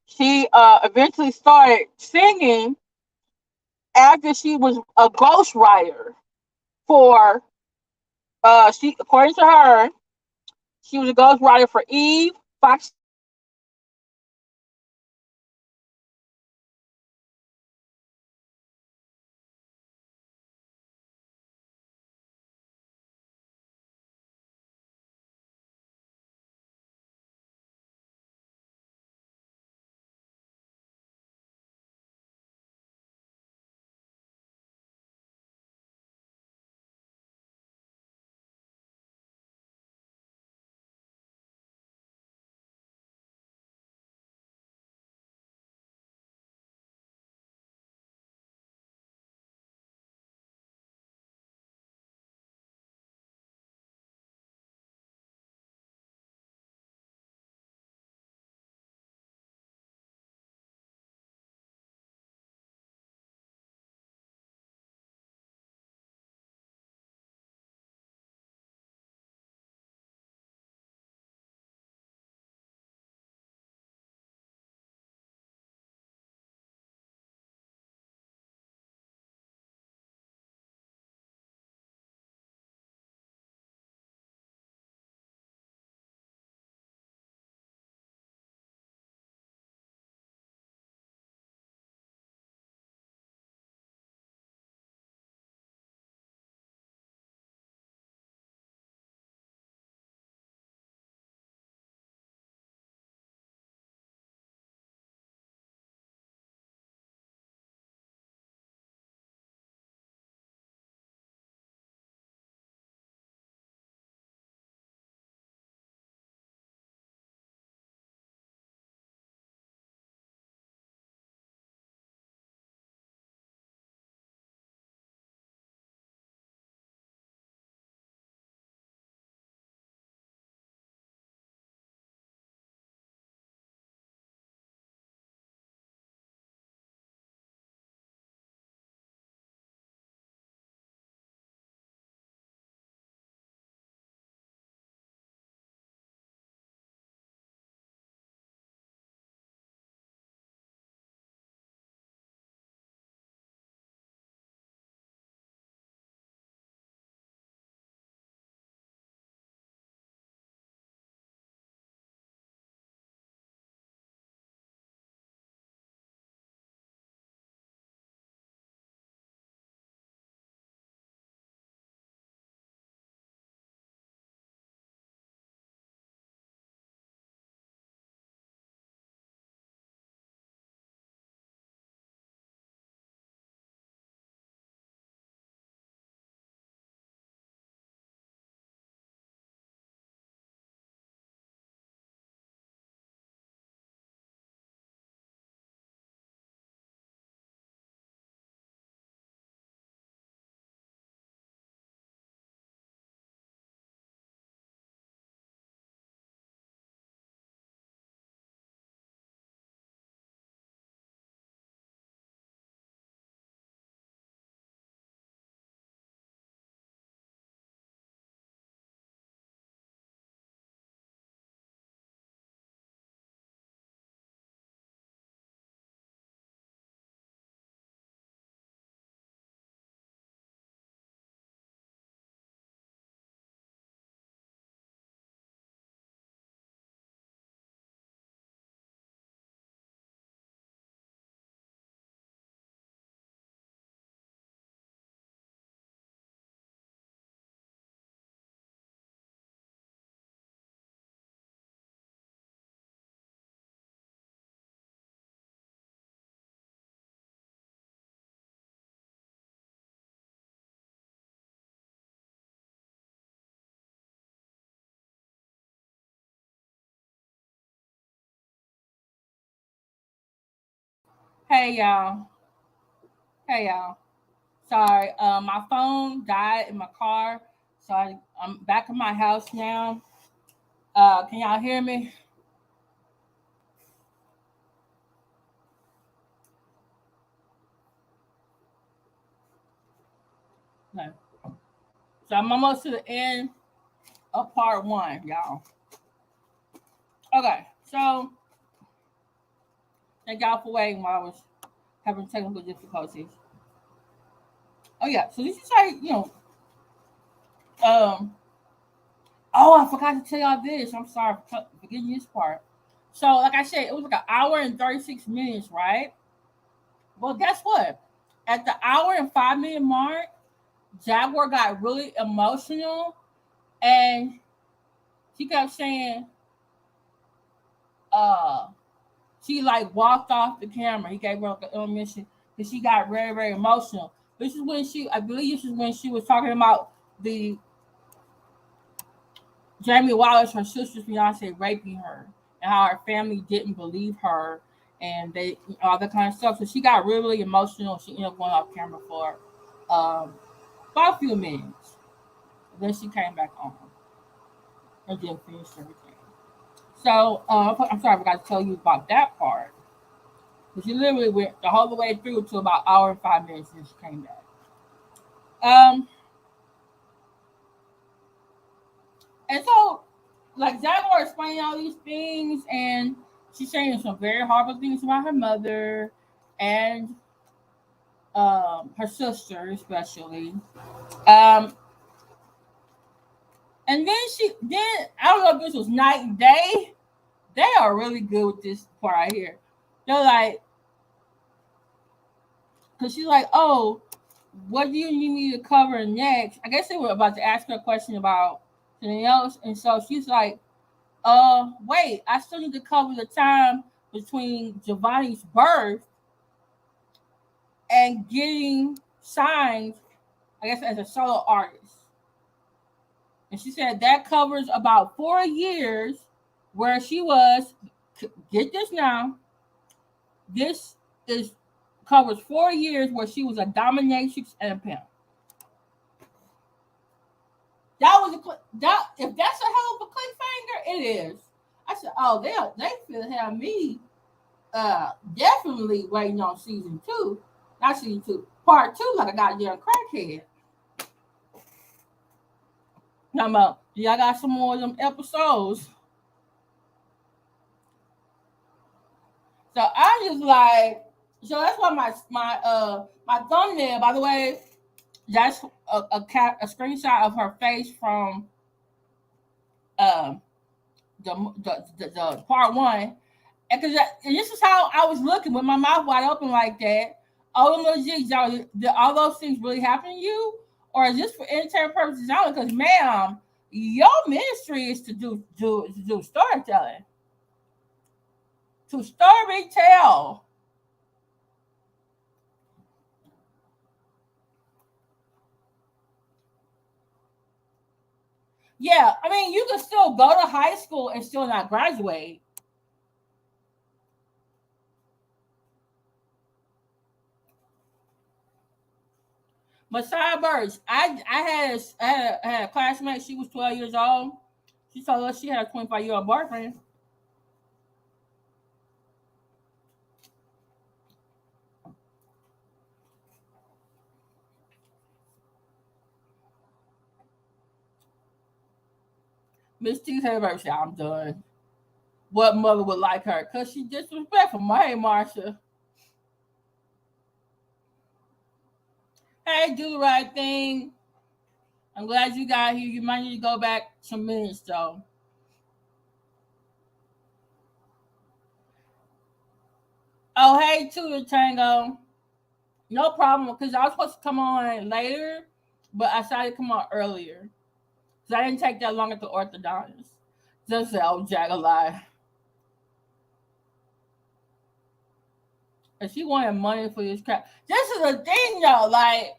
she eventually started singing after she was a ghostwriter for she according to her she was a ghostwriter for Eve, Fox Hey y'all. Hey y'all. Sorry, my phone died in my car, so I'm back in my house now. Can y'all hear me? No. So I'm almost to the end of part one, y'all. Okay, so thank y'all for waiting while I was having technical difficulties. Oh yeah, so this is like um. Oh, I forgot to tell y'all this. I'm sorry for forgetting this part. So, like I said, it was like an hour and 36 minutes, right? Well, guess what? At the hour and 5 minute mark, Jaguar got really emotional and she kept saying, uh, she like walked off the camera. He gave her like an intermission because she got very, very emotional. This is when I believe this is when she was talking about the Jamie Wallace, her sister's fiance, raping her and how her family didn't believe her and they all that kind of stuff. So she got really, really emotional. She ended up going off camera for about a few minutes. Then she came back on and then finished everything. So I'm sorry, I forgot to tell you about that part. Because she literally went the whole way through to about an hour and 5 minutes and she came back. Um, and so like Jaguar explaining all these things and she's saying some very horrible things about her mother and her sister especially. Um, and then I don't know if this was night and day. They are really good with this part right here. They're like, because she's like, oh, what do you need me to cover next? I guess they were about to ask her a question about something else. And so she's like, wait, I still need to cover the time between Giovanni's birth and getting signed, I guess, as a solo artist. And she said that covers about 4 years where she was, get this now, this is covers 4 years where she was a dominatrix and a pimp. That was that. If that's a hell of a cliffhanger, it is. I said, oh, they feel have me definitely waiting on season two, not season two, part two, like a goddamn crackhead. Now, about y'all got some more of them episodes. So I just like, so that's why my thumbnail, by the way, that's a screenshot of her face from um the part one, and because this is how I was looking with my mouth wide open like that. Oh, little jigs, y'all, did all those things really happen to you, or is this for entertainment purposes only? Because, ma'am, your ministry is to do storytelling, to story tell. Yeah, I mean, you can still go to high school and still not graduate. Messiah Birch, I had a classmate. She was 12 years old. She told us she had a 25-year-old boyfriend. Miss T said, "I'm done." What mother would like her? Cause she disrespectful. Hey, Marsha. Hey, do the right thing. I'm glad you got here. You might need to go back some minutes though. Oh, hey, Tudor Tango. No problem, because I was supposed to come on later, but I decided to come on earlier. Because I didn't take that long at the orthodontist. Just say, oh, Jag a lie. And she wanted money for this crap. This is the thing, though. Like,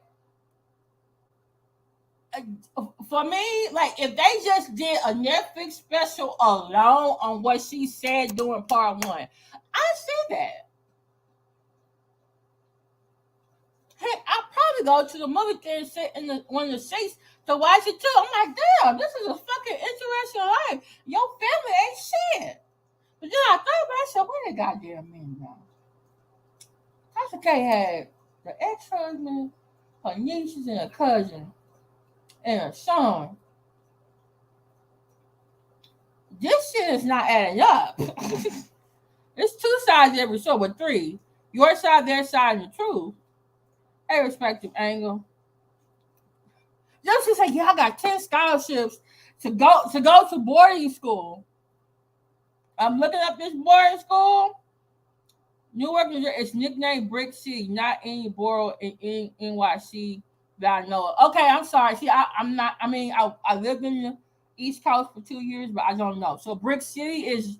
for me, like, if they just did a Netflix special alone on what she said during part one, I see that. Hey, I'll probably go to the movie theater and sit in one of the seats to watch it too. I'm like, damn, this is a fucking interesting life. Your family ain't shit. But then I thought about it, I said, where the goddamn men now? Tasha K had the ex-husband, her nieces, and her cousin, and her son. This shit is not adding up. It's two sides every show, but three. Your side, their side, and the truth. A respective angle. Just to say, yeah, I got 10 scholarships to go to boarding school. I'm looking up this boarding school. Newark, New Jersey. It's nicknamed Brick City, not any borough in NYC that I know of. Okay, I'm sorry. See, I'm not. I mean, I lived in the East Coast for 2 years, but I don't know. So Brick City is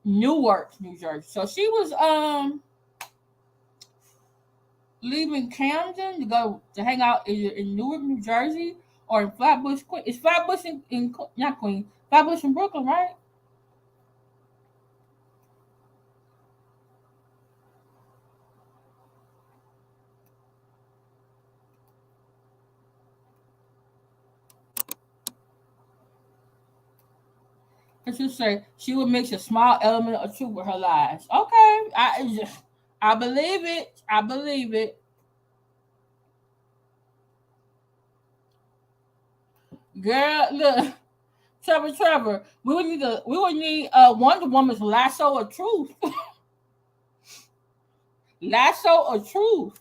Newark, New Jersey. So she was leaving Camden to go to hang out either in Newark, New Jersey, or in Flatbush, Queen. It's Flatbush in not Queen, Flatbush in Brooklyn, right? Let's just say she would mix a small element of truth with her lies. Okay, I believe it. I believe it. Girl, look, Trevor. We would need Wonder Woman's lasso of truth. Lasso of truth.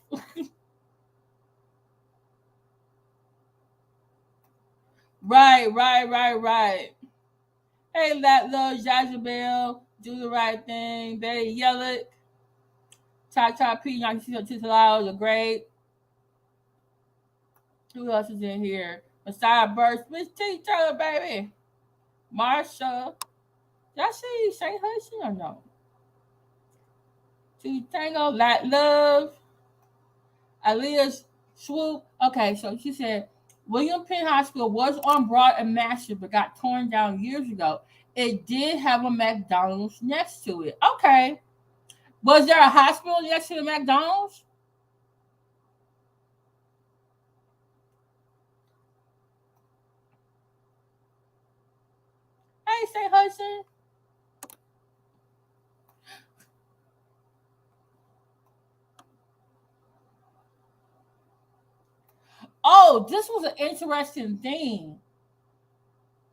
Right. Hey, that little Jezebel, do the right thing. They yell it. Ta P, 96 hours are great. Who else is in here? Messiah Burst, Miss T Turtle, baby. Marsha. Did I see St. Hudson or no? Two Tango, Lat Love, Aaliyah's Swoop. Okay, so she said William Penn Hospital was on Broad and Master but got torn down years ago. It did have a McDonald's next to it. Okay. Was there a hospital next to the McDonald's? Hey, St. Hudson. Oh, this was an interesting thing.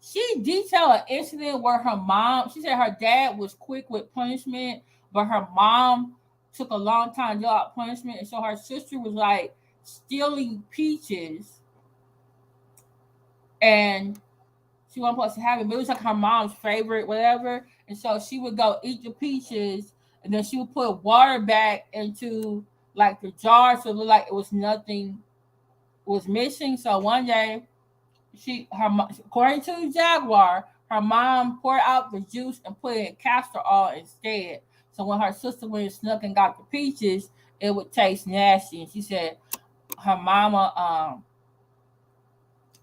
She detailed an incident where her mom, she said her dad was quick with punishment, but her mom took a long time to deal out punishment. And so her sister was like stealing peaches and she wasn't supposed to have it, but it was like her mom's favorite, whatever. And so she would go eat the peaches and then she would put water back into like the jar so it looked like it was nothing was missing. So one day according to Jaguar, her mom poured out the juice and put it in castor oil instead. So when her sister went and snuck and got the peaches, it would taste nasty. And she said her mama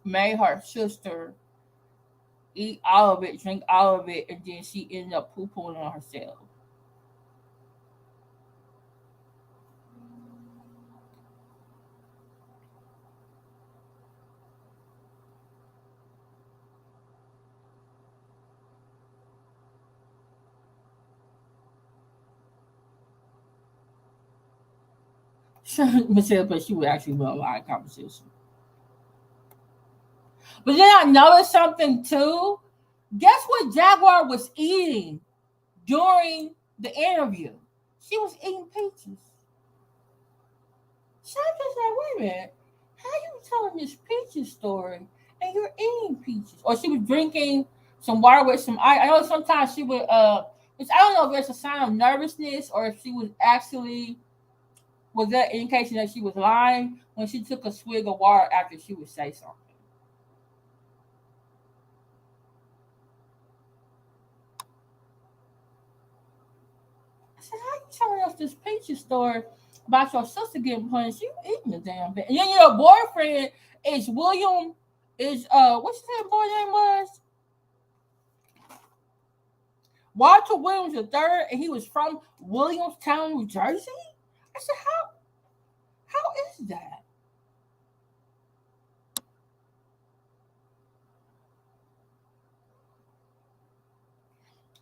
made her sister eat all of it, drink all of it, and then she ended up poo pooing on herself. Michelle, but she would actually run a lot of conversation. But then I noticed something too. Guess what Jaguar was eating during the interview? She was eating peaches. So I just like, wait a minute, how you telling this peaches story and you're eating peaches? Or she was drinking some water with some ice. I know sometimes she would which I don't know if it's a sign of nervousness or if she was actually was that indication that she was lying when she took a swig of water after she would say something. I said, how you telling us this peaches story about your sister getting punished? You eating the damn thing. And then your boyfriend is William is what's his boy name was? Walter Williams III, and he was from Williamstown, New Jersey. I said, How is that?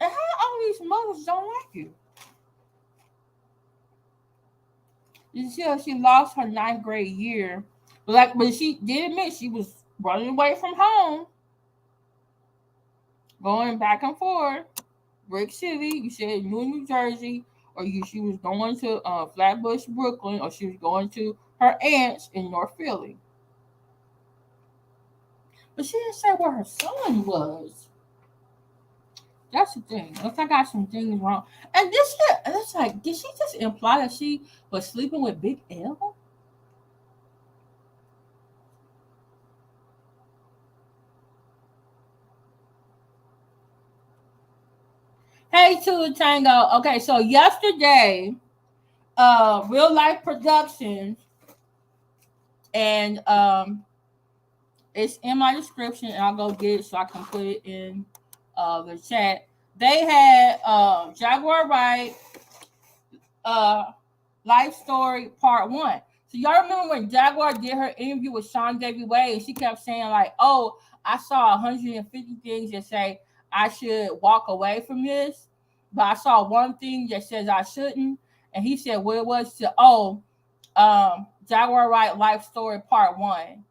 And how all these mothers don't like you? You see how she lost her ninth grade year. But she did admit she was running away from home, going back and forth. Brick City, you said New Jersey, or she was going to Flatbush, Brooklyn, or she was going to her aunt's in North Philly. But she didn't say where her son was. That's the thing. Unless I got some things wrong. And this shit, it's like, did she just imply that she was sleeping with Big L? Hey, to the Tango. Okay, so yesterday, Real Life Productions, and it's in my description, and I'll go get it so I can put it in the chat. They had Jaguar Wright, Life Story Part 1. So y'all remember when Jaguar did her interview with Sean Davy Way, and she kept saying like, "Oh, I saw 150 things that say I should walk away from this, but I saw one thing that says I shouldn't." And he said, "What it was to Jaguar Wright Life Story Part 1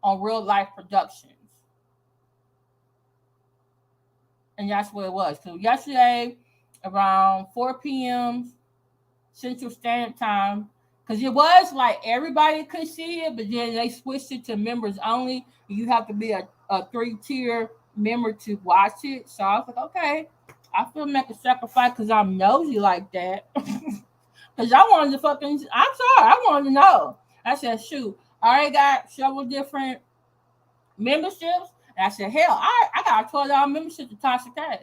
on Real Life Productions." And that's what it was. So yesterday, around 4 p.m. Central Standard Time, because it was like everybody could see it, but then they switched it to members only. You have to be a 3-tier member to watch it. So I was like, okay, I feel make a sacrifice because I'm nosy like that. Because I wanted to I'm sorry, I wanted to know. I said, shoot, I already got several different memberships. And I said, hell, I got a $12 membership to Tasha K.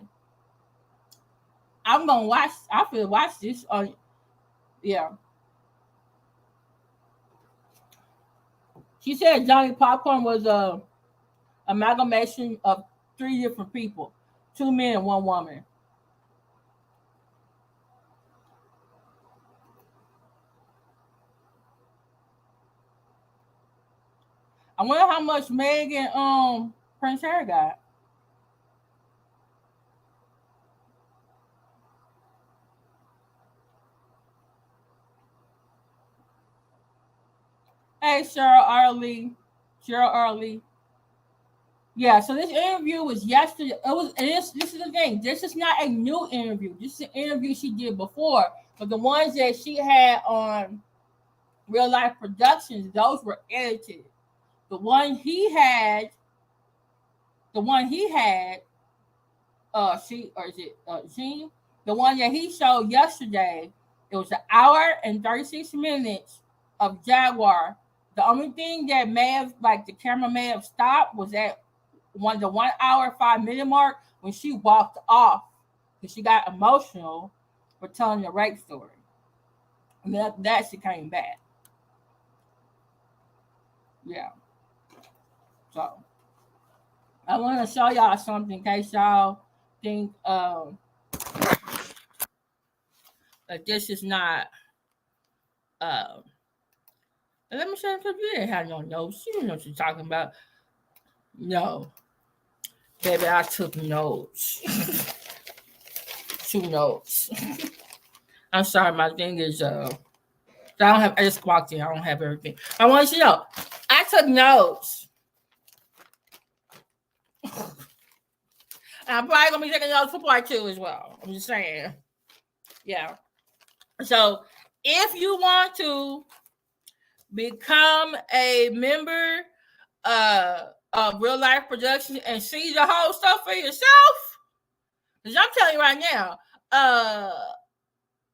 I'm going to watch, I feel watch this. Yeah. She said Johnny Popcorn was a amalgamation of 3 different people, 2 men and 1 woman. I wonder how much Meg and Prince Harry got. Hey, Cheryl Early. Yeah, so this interview was yesterday. It was, and this is the thing. This is not a new interview. This is an interview she did before. But the ones that she had on Real Life Productions, those were edited. The one he had, the one he had, she or is it Jean? The one that he showed yesterday, it was an hour and 36 minutes of Jaguar. The only thing that may have, like, the camera may have stopped was at the 1 hour 5 minute mark when she walked off because she got emotional for telling the rape story. And that she came back. Yeah. So I want to show y'all something in case y'all think that this is not. Let me show you something. You didn't have no notes. You didn't know what you're talking about. No, baby, I took notes. 2 notes. I'm sorry, my thing is I just walked in. I don't have everything. I want you to know, I took notes. I'm probably gonna be taking notes for part 2 as well. I'm just saying. Yeah. So if you want to become a member of Real Life Productions and see the whole stuff for yourself, because I'm telling you right now,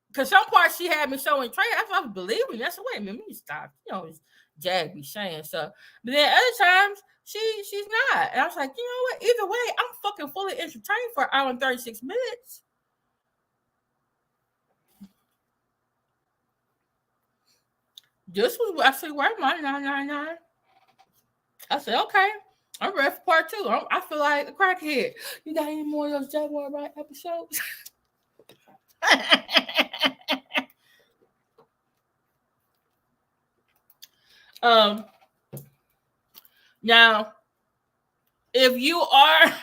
because some parts she had me showing Trey, I thought I was believing. That's the way. Let me stop. It's Jag be saying stuff, but then other times she's not, and I was like, you know what? Either way, I'm fucking fully entertained for an hour and 36 minutes. This was actually worth my $9.99. I said, okay, I'm ready for part 2. I feel like a crackhead. You got any more of those Jaguar Wright episodes? Um, Now, if you are,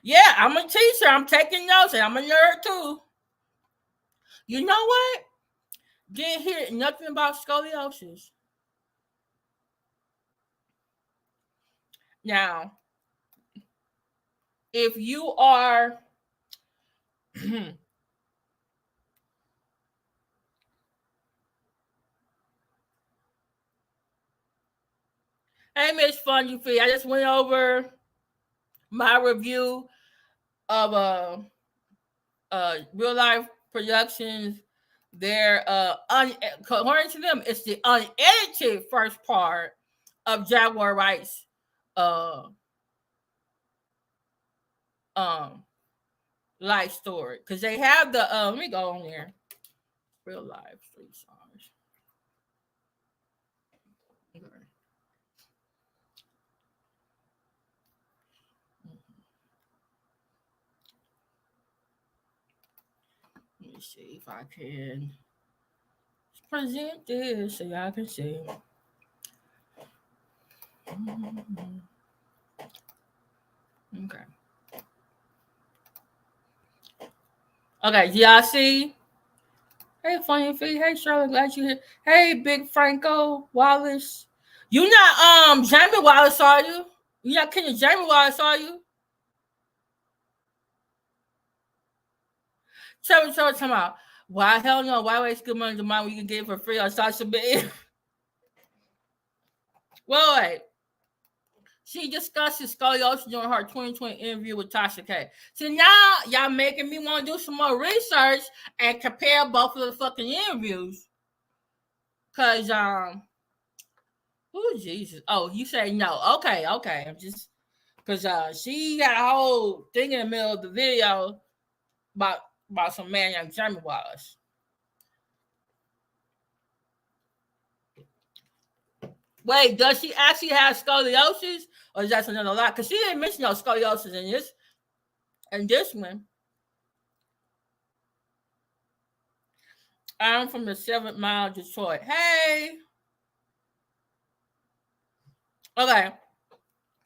yeah, I'm a teacher. I'm taking notes, and I'm a nerd too. You know what? Didn't hear nothing about scoliosis. Now, if you are, hey, Miss Funny Fee, I just went over my review of real life productions. They're according to them, it's the unedited first part of Jaguar Wright's uh um life story, because they have the let me go on there. Real life 3 stars. Okay. Let me see if I can present this so y'all can see. Okay. Okay, do y'all see? Hey, Funny Feet. Hey, Charlotte. Glad you here. Hey, Big Franco Wallace. You not Jamie Wallace, are you? You not Kenya Jamie Wallace, are you? Tell me about why hell no? Why waste good money to mine when you can get it for free on social media? Well, wait. She discusses scoliosis during her 2020 interview with Tasha K. So now y'all making me want to do some more research and compare both of the fucking interviews. Cause oh Jesus. Oh, you say no. Okay. I'm just because she got a whole thing in the middle of the video about some man named Jeremy Wallace. Wait, does she actually have scoliosis, or is that another lie? Because she didn't mention no scoliosis in this one. I'm from the 7th Mile, Detroit. Hey, okay.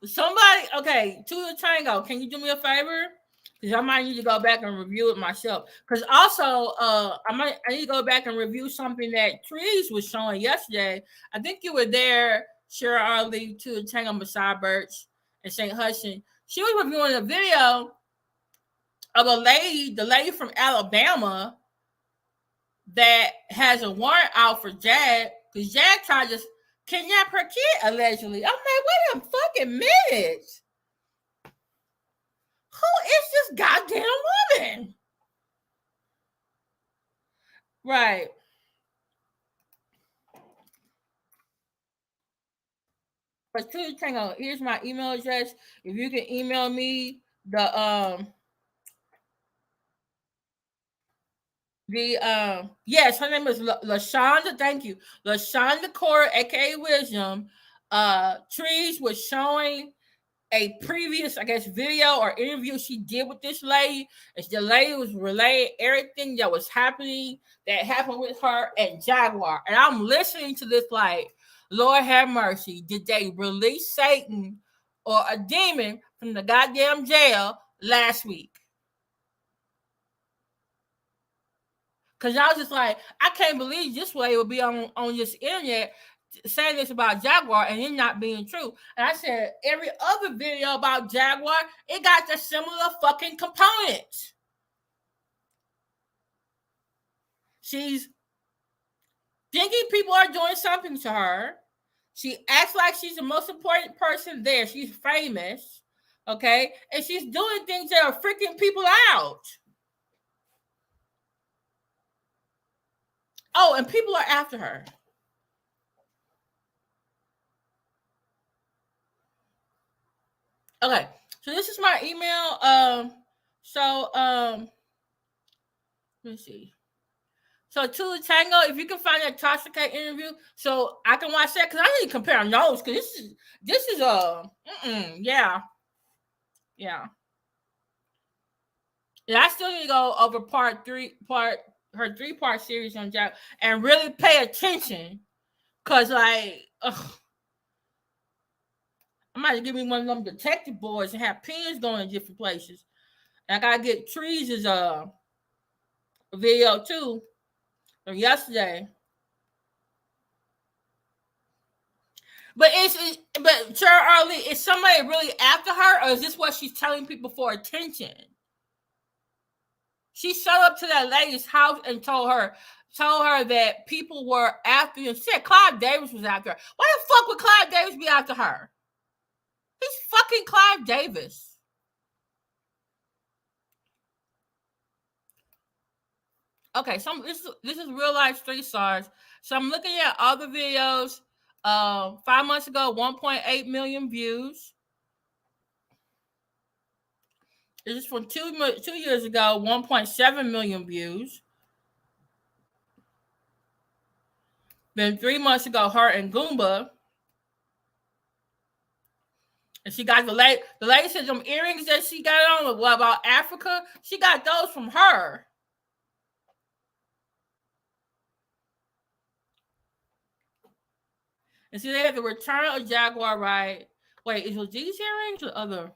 Somebody, okay, to the tango. Can you do me a favor? Because I might need to go back and review it myself. Because also, I need to go back and review something that Trees was showing yesterday. I think you were there, Cheryl Arley, to the tango, Masai Birch, and St. Hudson. She was reviewing a video of the lady from Alabama, that has a warrant out for Jag, because Jag tried to kidnap her kid allegedly. I'm like, wait a fucking minute. Who is this goddamn woman? Right. But to hang on, here's my email address. If you can email me the yes, her name is LaShonda. Thank you, LaShonda Core, aka Wisdom. Trees was showing a previous, I guess, video or interview she did with this lady. And the lady was relaying everything that was happening, that happened with her and Jaguar. And I'm listening to this like, Lord have mercy. Did they release Satan or a demon from the goddamn jail last week? Because I was just like, I can't believe this way would be on this internet saying this about Jaguar and it not being true. And I said, every other video about Jaguar, it got the similar fucking components. She's thinking people are doing something to her. She acts like she's the most important person there. She's famous, okay? And she's doing things that are freaking people out. Oh, and people are after her. Okay, so this is my email. Let me see. So to the tango, if you can find that Tasha K interview, so I can watch that, because I need to compare notes, because this is yeah. Yeah, I still need to go over her 3-part series on Jack and really pay attention, because like, I might give me one of them detective boards and have pins going in different places. And I gotta get Trees' video too from yesterday. But but Early, is somebody really after her, or is this what she's telling people for attention? She showed up to that lady's house and told her that people were after her. She said Clive Davis was after her. Why the fuck would Clive Davis be after her? He's fucking Clive Davis. Okay, so this is real life street stars. So I'm looking at all the videos. 5 months ago, 1.8 million views. This is from 2 years ago, 1.7 million views. Then 3 months ago, her and Goomba. And she got the lady said some earrings that she got on. What about Africa? She got those from her. And so they had the return of Jaguar Wright. Wait, is it these earrings or other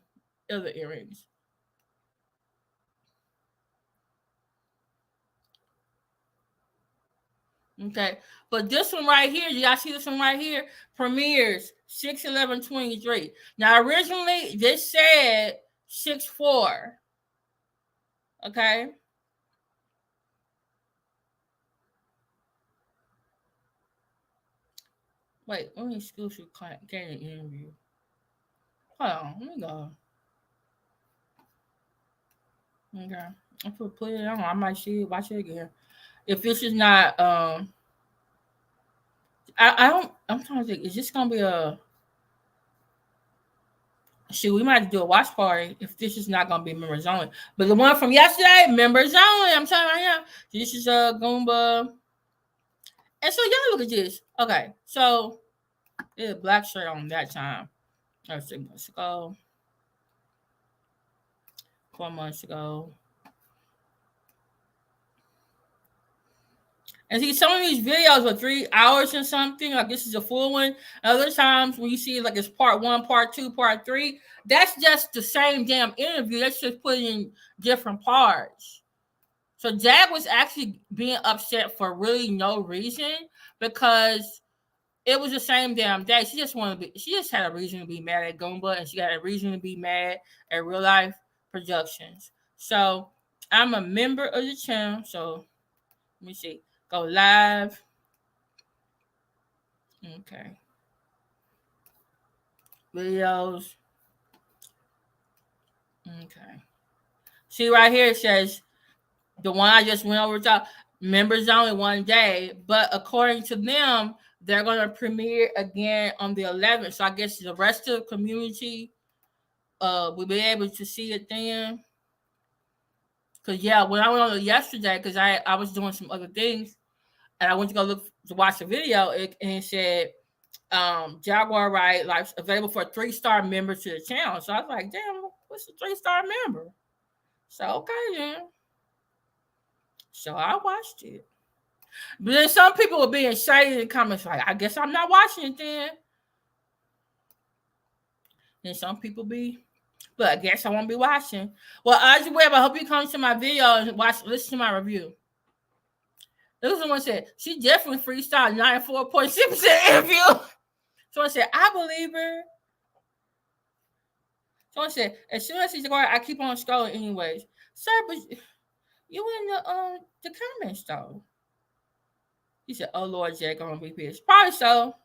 earrings? Okay, but this one right here, you guys see this one right here? Premieres 6/11/23. Now originally this said 6/4. Okay. Wait, let me exclusive candidate interview. Hold on, let me go. Okay, I'm gonna put it on. I might see it, watch it again. If this is not, I don't. I'm trying to think. Is this gonna be a? Shoot, we might have to do a watch party if this is not gonna be members only. But the one from yesterday, members only. I'm telling you right now. This is a Goomba. And so y'all look at this. Okay, so there's a black shirt on that time. Let's 6 months ago. 4 months ago. And see, some of these videos are 3 hours or something. Like this is a full one. Other times when you see like it's part 1, part 2, part 3, that's just the same damn interview. That's just put in different parts. So Jag was actually being upset for really no reason because it was the same damn day. She just had a reason to be mad at Goomba, and she had a reason to be mad at Real Life Productions. So I'm a member of the channel. So let me see. Go live. Okay. Videos. Okay. See right here it says the one I just went over top, members only 1 day, but according to them, they're gonna premiere again on the 11th. So I guess the rest of the community will be able to see it then. Cause yeah, when I went on it yesterday, because I was doing some other things, and I went to go look to watch the video, and it said Jaguar Wright like available for a 3-star member to the channel. So I was like, damn, what's a 3-star member? So okay then. So I watched it. But then some people were being shady in the comments, like, I guess I'm not watching it then. And some people be, but I guess I won't be watching. Well, as you web, I hope you come to my video and listen to my review. This one said, she definitely freestyled 94.6% interview. Someone said, I believe her. Someone said, as soon as she's going, I keep on scrolling anyways. Sir, but you in the comments though. He said, oh Lord, Jack on VPS. Probably so.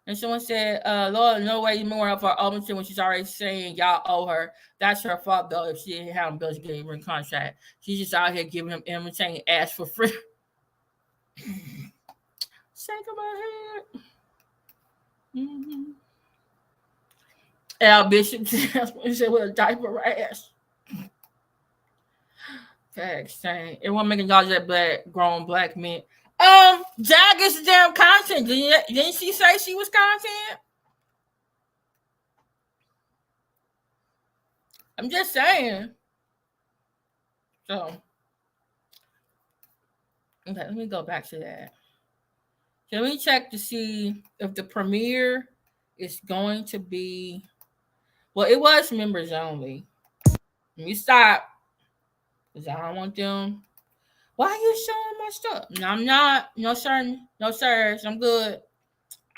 And someone said, Lord, no way more of her ownership when she's already saying y'all owe her. That's her fault, though, if she didn't have him built getting ring contract. She's just out here giving him entertaining ass for free. Shake my head. Mm-hmm. Al Bishop said with a diaper ass. Facts, saying everyone making y'all that black grown black men. Jag is damn content. Didn't she say she was content? I'm just saying. So, okay, let me go back to that. So let me check to see if the premiere It's going to be, well, it was members only. Let me stop because I don't want them. Why are you showing my stuff? No, I'm not. No, sir. No, sir. I'm good.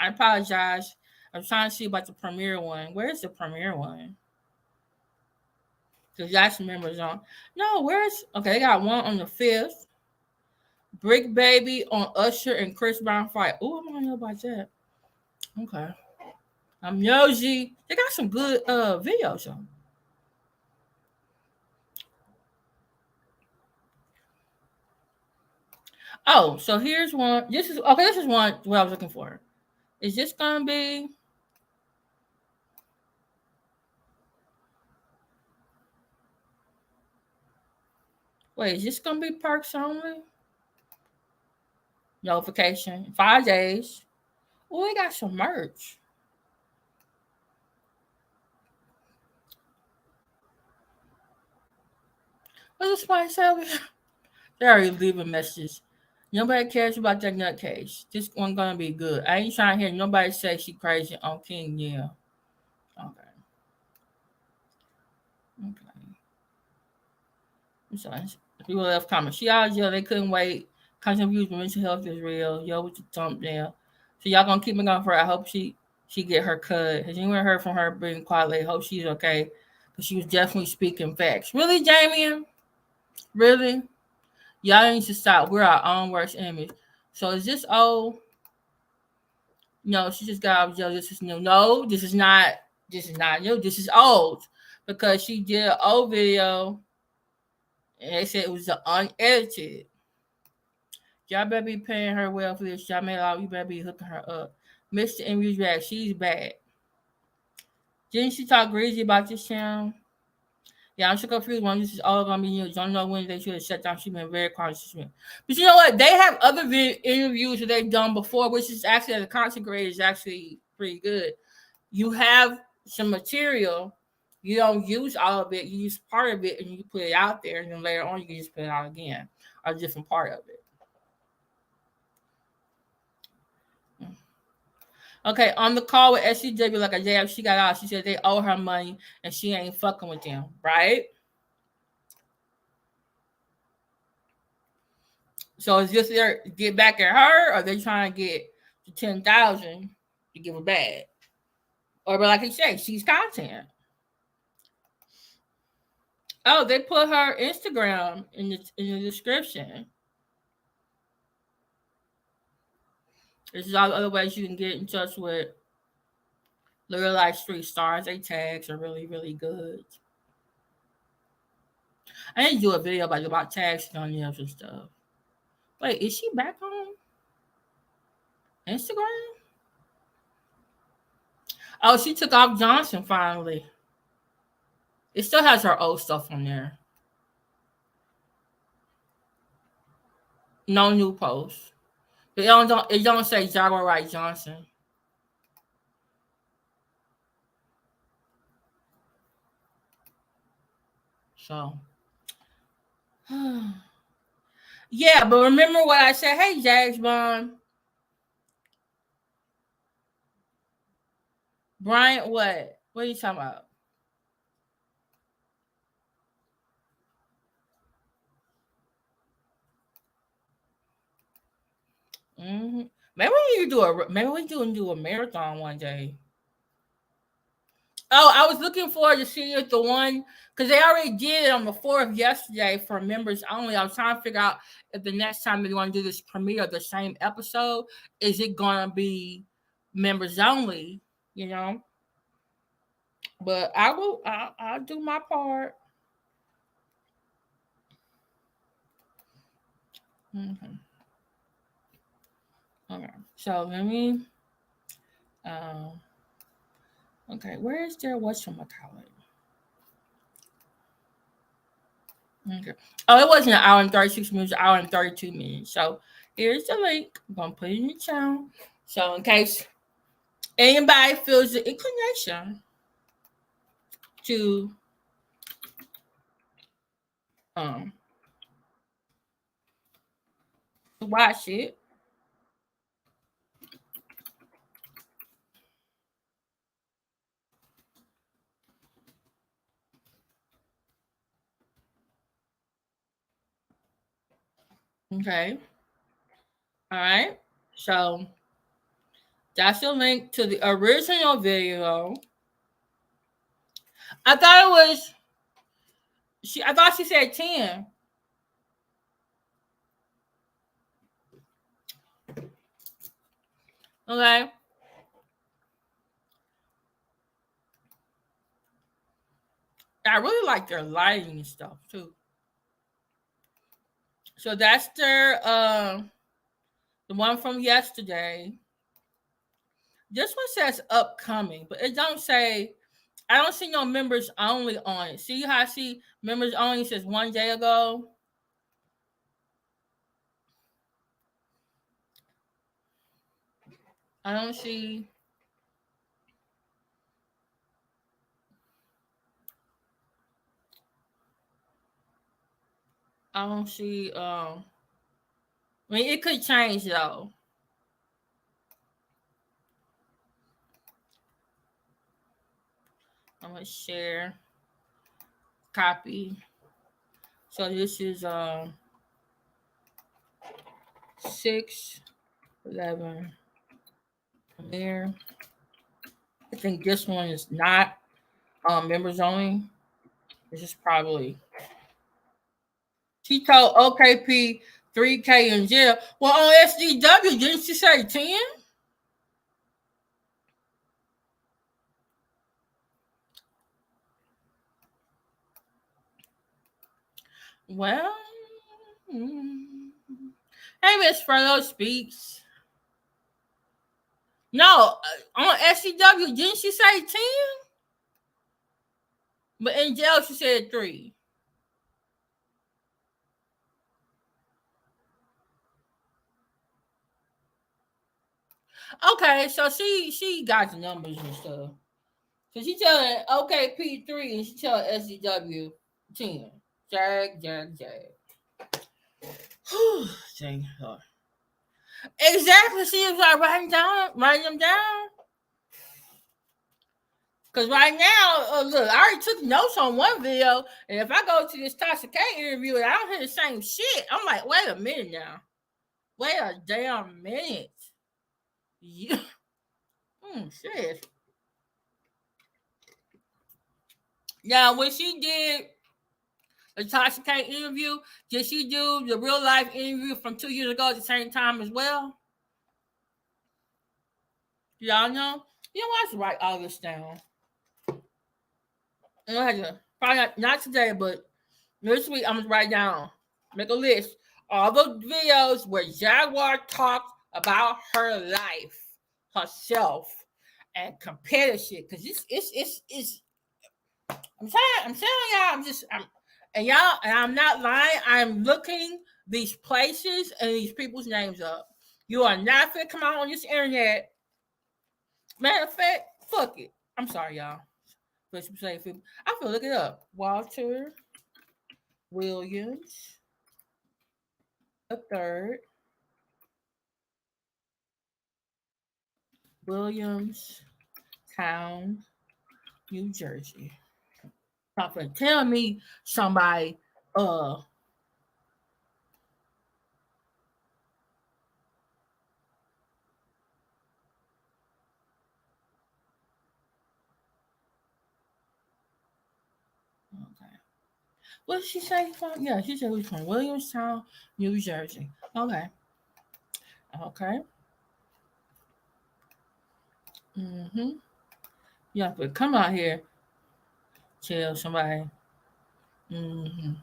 I apologize. I'm trying to see about the premiere one. Where's the premiere one? Because that's members on. No, where's. Okay, they got one on the 5th. Brick Baby on Usher and Chris Brown fight. Oh, I don't know about that. Okay. I'm Yoji. They got some good videos on. Oh, so here's one. This is okay. This is one what I was looking for. Is this gonna be? Wait, is this gonna be perks only? Notification. 5 days. Oh, we got some merch. What's this one say? They already leaving messages. Nobody cares about that nutcase. This one gonna be good. I ain't trying to hear nobody say she crazy on King. Yeah. Okay. Okay. So people left comments. She out of jail. They couldn't wait. Content views, mental health is real. Yo, with the thumbnail. So y'all gonna keep me going for her. I hope she get her cut. Has anyone heard from her being quietly? Hope she's okay. Because she was definitely speaking facts. Really, Jamie? Really? Y'all need to stop. We're our own worst enemy. So is this old? No, she just got out of jail. This is new. No, this is not. This is not new. This is old. Because she did an old video and they said it was the unedited. Y'all better be paying her well for this. Y'all made out. You better be hooking her up. Mr. Emery's back. She's bad. Didn't she talk greasy about this channel? Yeah, I'm so confused. One, this is all gonna be new. Don't know when they should have shut down. She's been very cautious. But you know what? They have other interviews that they've done before, which is actually as a content creator is actually pretty good. You have some material. You don't use all of it. You use part of it and you put it out there, and then later on you can just put it out again, or a different part of it. Okay, on the call with SCW, like a day after she got out, she said they owe her money and she ain't fucking with them, right? So is this their get back at her, or they trying to get the 10,000 to give her back? Or, but like I said, she's content. Oh, they put her Instagram in the description. This is all the other ways you can get in touch with Real Life Street Stars. They tags are really, really good. I need to do a video about tags on the other stuff. Wait, is she back on Instagram? Oh, she took off Johnson finally. It still has her old stuff on there. No new posts. It don't say Jaguar Wright Johnson. So yeah, but remember what I said? Hey, Jags Bond. Bryant, what? What are you talking about? Mm-hmm. Maybe we do a marathon one day. Oh, I was looking forward to seeing if the one because they already did it on the 4th yesterday for members only. I was trying to figure out if the next time they want to do this premiere of the same episode, is it gonna be members only? You know, but I will. I'll do my part. Mm-hmm. Okay, so let me. Um, okay, where is there? Whatchamacallit? Okay. Oh, it wasn't an hour and 36 minutes, an hour and 32 minutes. So here's the link. I'm gonna put it in the channel. So in case anybody feels the inclination to um watch it, Okay. All right. So that's the link to the original video. I thought it was she. I thought she said 10. Okay. I really like their lighting and stuff too. So that's their the one from yesterday. This one says upcoming, but it don't say. I don't see no members only on it. See how I see members only says 1 day ago. I don't see. I don't see. I mean, it could change though. I'm gonna share, copy. So this is 6/11 there. I think this one is not members only. This is probably she told OKP 3K in jail. Well, on SDW, didn't she say 10? Well, hey, Miss Fredo speaks. No, on SCW, didn't she say 10? But in jail, she said 3. Okay, so she got the numbers and stuff. So she telling OKP 3 and she telling SCW 10. Jag. Dang. Exactly. She was like writing them down. Because right now, look, I already took notes on one video, and if I go to this Tasha K interview and I don't hear the same shit, I'm like, wait a minute now. Wait a damn minute. Yeah. Shit. Now, when she did the Tasha K interview, did she do the real life interview from 2 years ago at the same time as well? Y'all know? You know what? I have to write all this down. I have to, probably not today, but this week I'm going to write down, make a list, all the videos where Jaguar talked about her life, herself, and compare the shit. Because it's I'm telling y'all, I'm not lying. I'm looking these places and these people's names up. You are not fit come out on this internet. Matter of fact, fuck it. I'm sorry, y'all. I feel look it up. Walter Williams the third. Williams Town, New Jersey. Tell me somebody okay. What did she say from? Yeah, she said it was from Williamstown, New Jersey. Okay. Okay. Mm-hmm. Yeah, but come out here, tell somebody. Mm-hmm.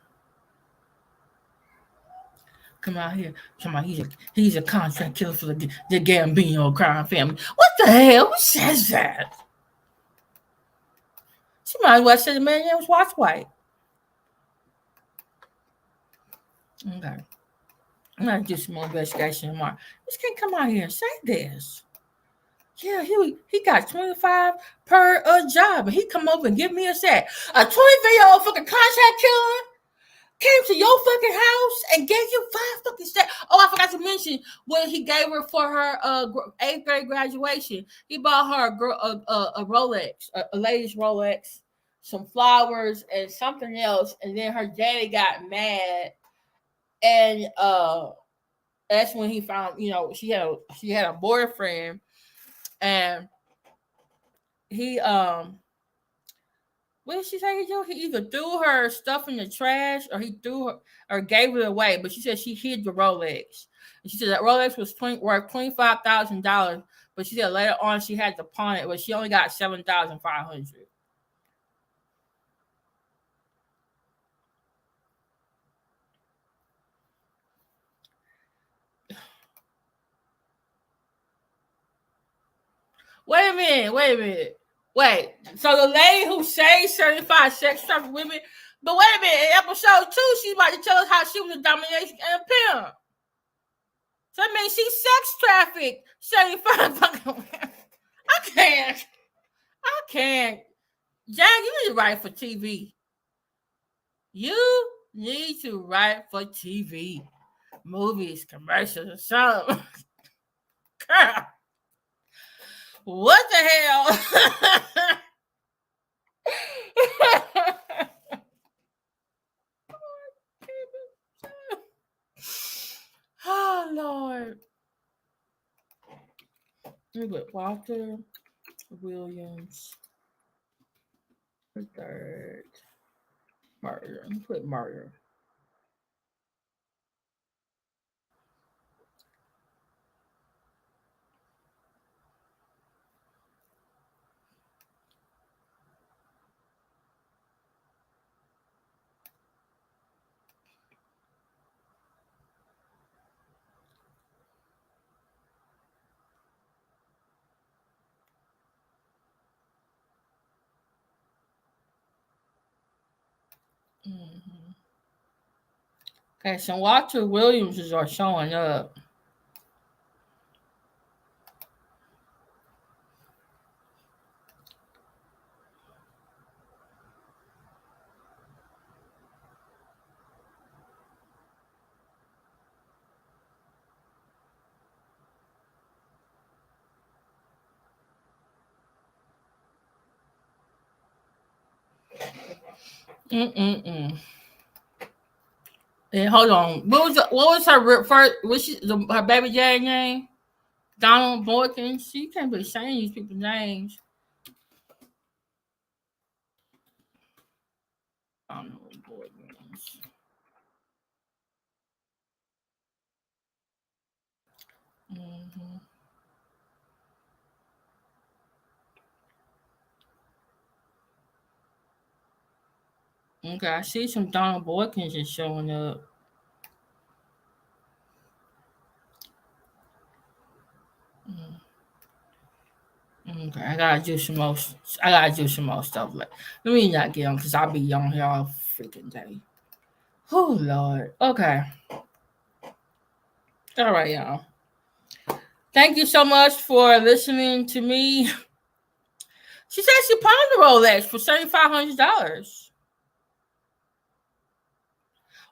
Come out here. Somebody, he's a contract killer for the Gambino crime family. What the hell? Who says that? She might as well say the man's name was Watch White. Okay. I'm gonna do some more investigation tomorrow. This can't come out here and say this. Yeah, he got 25 per job, and he come over and give me a set. A 23-year-old fucking contract killer came to your fucking house and gave you 5 fucking sets. Oh, I forgot to mention what he gave her for her 8th grade graduation. He bought her a Rolex, a lady's Rolex, some flowers, and something else. And then her daddy got mad And that's when he found, she had a boyfriend, and he what did she say he do? He either threw her stuff in the trash, or he threw her, or gave it away. But she said she hid the Rolex. And she said that Rolex was worth $25,000. But she said later on she had to pawn it, but she only got $7,500. Wait a minute. Wait a minute. Wait. So the lady who saved certified sex trafficked women, but wait a minute. In episode 2, she's about to tell us how she was a domination and a pimp. So that means she sex trafficked 75 fucking women. I can't. I can't. Jag, you need to write for TV. You need to write for TV. Movies, commercials, or something. Girl. What the hell? Oh, Lord. We put Walter Williams the third. Murder. Put murder. Mm-hmm. Okay, so Walter Williams are showing up. Mm-mm-mm. And hold on. What was her first? Her baby daddy name? Donald Boykins. She can't be saying these people's names. Donald Boykins. Mm-hmm. Okay, I see some Donald Boykins is showing up. Mm. Okay, I gotta do some more. I gotta do some more stuff. Like, let me not get on because I'll be on here all freaking day. Oh Lord. Okay. All right, y'all. Thank you so much for listening to me. She said she pawned the Rolex for $7,500.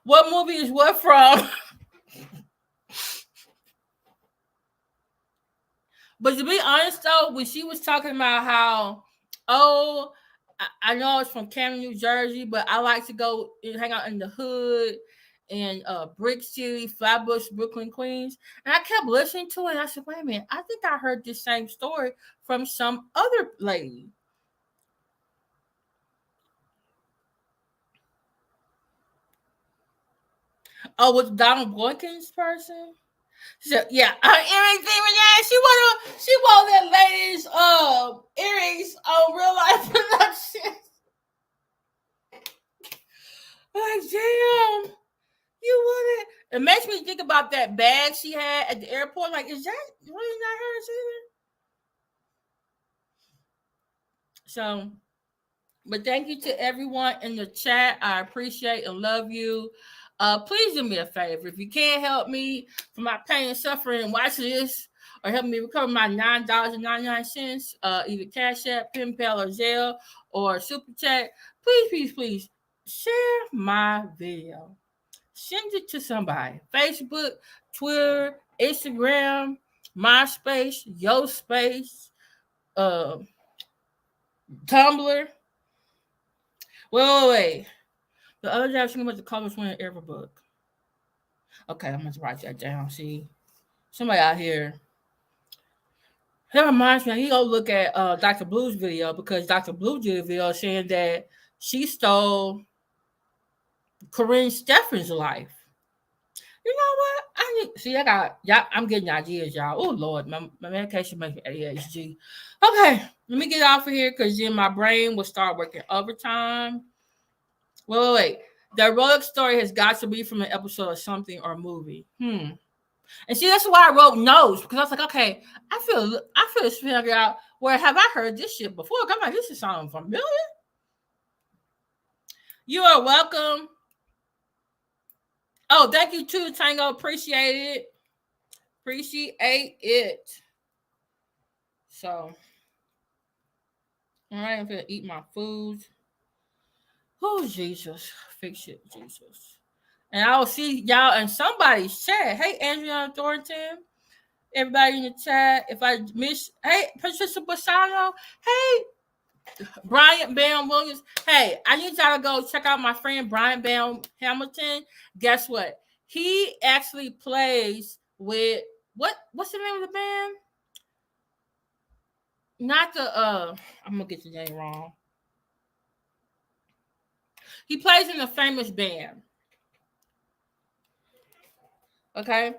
What movie is what from? But to be honest, though, when she was talking about how, oh, I know it's from Camden, New Jersey, but I like to go and hang out in the hood and Brick City, Flatbush, Brooklyn, Queens. And I kept listening to it. And I said, wait a minute, I think I heard this same story from some other lady. Oh, with Donald Boykins person? So, yeah, her earrings even that she wore that lady's earrings on Real Life Production. Like, damn, you want it? It makes me think about that bag she had at the airport. Like, is that really not hers either? So, but thank you to everyone in the chat. I appreciate and love you. Please do me a favor. If you can't help me for my pain and suffering and watch this, or help me recover my $9.99, either Cash App, PayPal, or Zelle, or Super Chat, please, please, please share my video. Send it to somebody. Facebook, Twitter, Instagram, MySpace, YoSpace, uh, Tumblr. Wait. The other day I was thinking about the coolest one in every book. Okay, I'm gonna write that down. See, somebody out here. That reminds me, he go look at Dr. Blue's video because Dr. Blue did a video saying that she stole Corinne Steffen's life. You know what? I need see. I got y'all. I'm getting ideas, y'all. Oh Lord, my medication makes me ADHD. Okay, let me get off of here because then my brain will start working overtime. Wait. The Rolex story has got to be from an episode of something or movie. And see, that's why I wrote notes because I was like, okay, I feel this figure out. Where have I heard this shit before? I'm like, this is something familiar. You are welcome. Oh, thank you too, Tango. Appreciate it. Appreciate it. So, all right, I'm gonna eat my food. Oh, Jesus. Fix it, Jesus. And I will see y'all in somebody's chat. Hey, Andrea Thornton. Everybody in the chat. If I miss, hey, Patricia Bassano. Hey, Brian Bam Williams. Hey, I need y'all to go check out my friend Brian Bam Hamilton. Guess what? He actually plays with what's the name of the band? Not the I'm gonna get the name wrong. He plays in a famous band. Okay.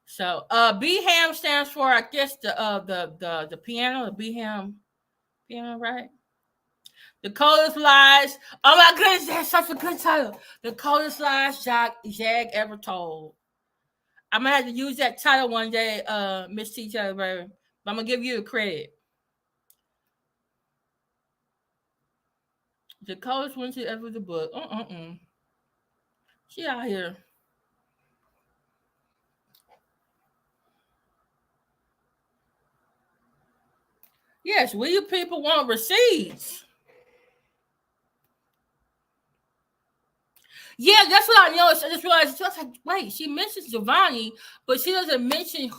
So BHAM stands for I guess the piano, the piano, right? The Coldest Lies. Oh my goodness, that's such a good title. The Coldest Lies Jag ever told. I'm gonna have to use that title one day, Miss T. Taylor, baby. But I'm gonna give you the credit. The coldest winter ever the book. She out here. Yes, will you people want receipts? Yeah, that's what I noticed. I just realized. I was like, wait, she mentions Giovanni, but she doesn't mention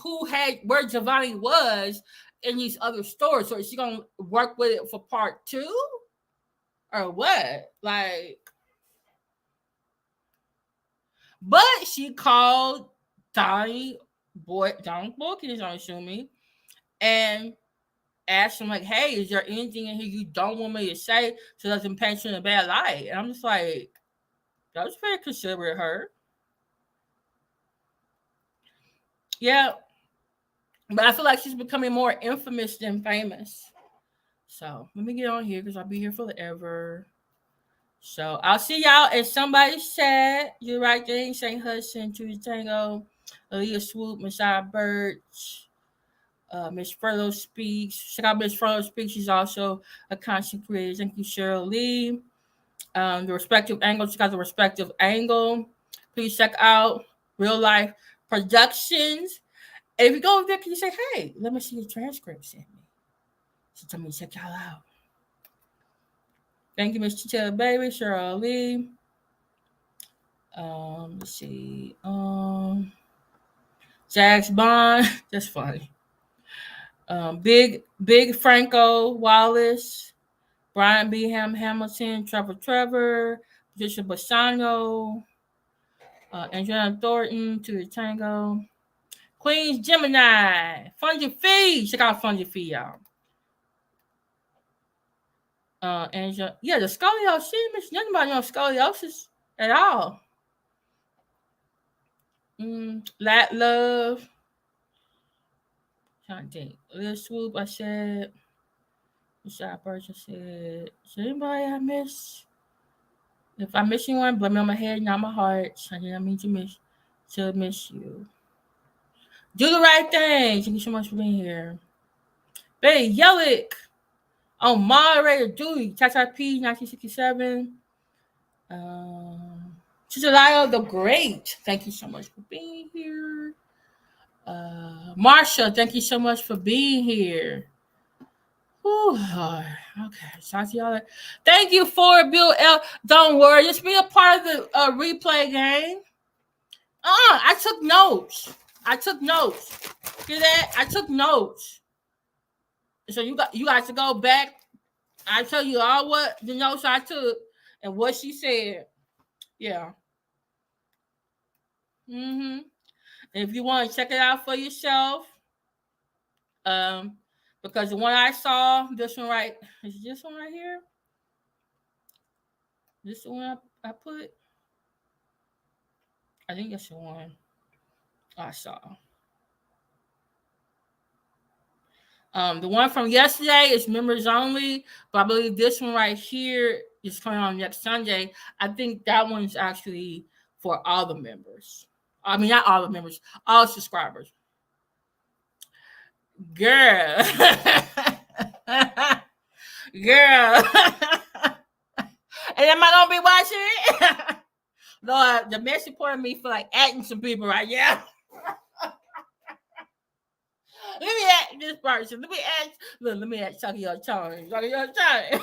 where Giovanni was in these other stores. So is she gonna work with it for part 2, or what? Like, but she called Donnie Boykins, I'm assuming, and asked him like, "Hey, is there anything in here you don't want me to say so it doesn't paint you in a bad light?" And I'm just like, that was very considerate of her. Yeah, but I feel like she's becoming more infamous than famous. So let me get on here because I'll be here forever. So I'll see y'all in somebody's chat. You're right there, St. Hudson, Tuesday Tango, Aaliyah Swoop, Messiah Birch, Miss Furlow Speaks. Check out Miss Furlow Speaks. She's also a content creator. Thank you, Cheryl Lee. The respective angle. Check out the respective angle. Please check out Real Life Productions. And if you go over there, can you say, hey, let me see the transcript sent me. So tell me to check y'all out. Thank you, Miss Chicha Baby, Cheryl Lee. Let's see. Jax Bond. That's funny. Big Franco Wallace, Brian B. Hamilton, Trevor, Patricia Bassano, Andrea Thornton, to the Tango, Queens Gemini, Fungi Fee. Check out Fungi Fee, y'all. Angela, yeah, the scoliosis. She didn't mention nothing about no scoliosis at all. Lat Love. Trying to think. Lil Swoop, I said. Shot Birch, I said. Is anybody I miss? If I miss anyone, blame me on my head, not my heart. I didn't mean to miss you. Do the right thing. Thank you so much for being here. Betty Yellick on moderator duty. Tata P 1967. Cicelayo the Great. Thank you so much for being here. Marsha, thank you so much for being here. Ooh, okay, shout to y'all. Thank you for Bill L. Don't worry, just be a part of the replay game. I took notes. Hear that? I took notes. So you guys to go back. I tell you all what the notes I took and what she said. Yeah. Mm-hmm. If you want to check it out for yourself, um, because the one I saw, this one right, is this one right here? This the one I put? I think that's the one I saw. The one from yesterday is members only, but I believe this one right here is coming on next Sunday. I think that one's actually for all the members. I mean, not all the members, all subscribers. Girl. Girl. And am I gonna be watching it? Lord, the message part of me feel like acting some people right now. Let me act this person. Let me act. Look, let me act Chucky your charm. Chucky your charm.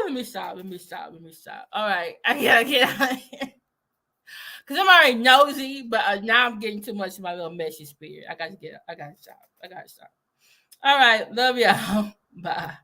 Let me stop. Let me stop. Let me stop. All right, I gotta get out of here because I'm already nosy, but now I'm getting too much of my little messy spirit. I gotta get. I gotta stop. I gotta stop. All right, love y'all. Bye.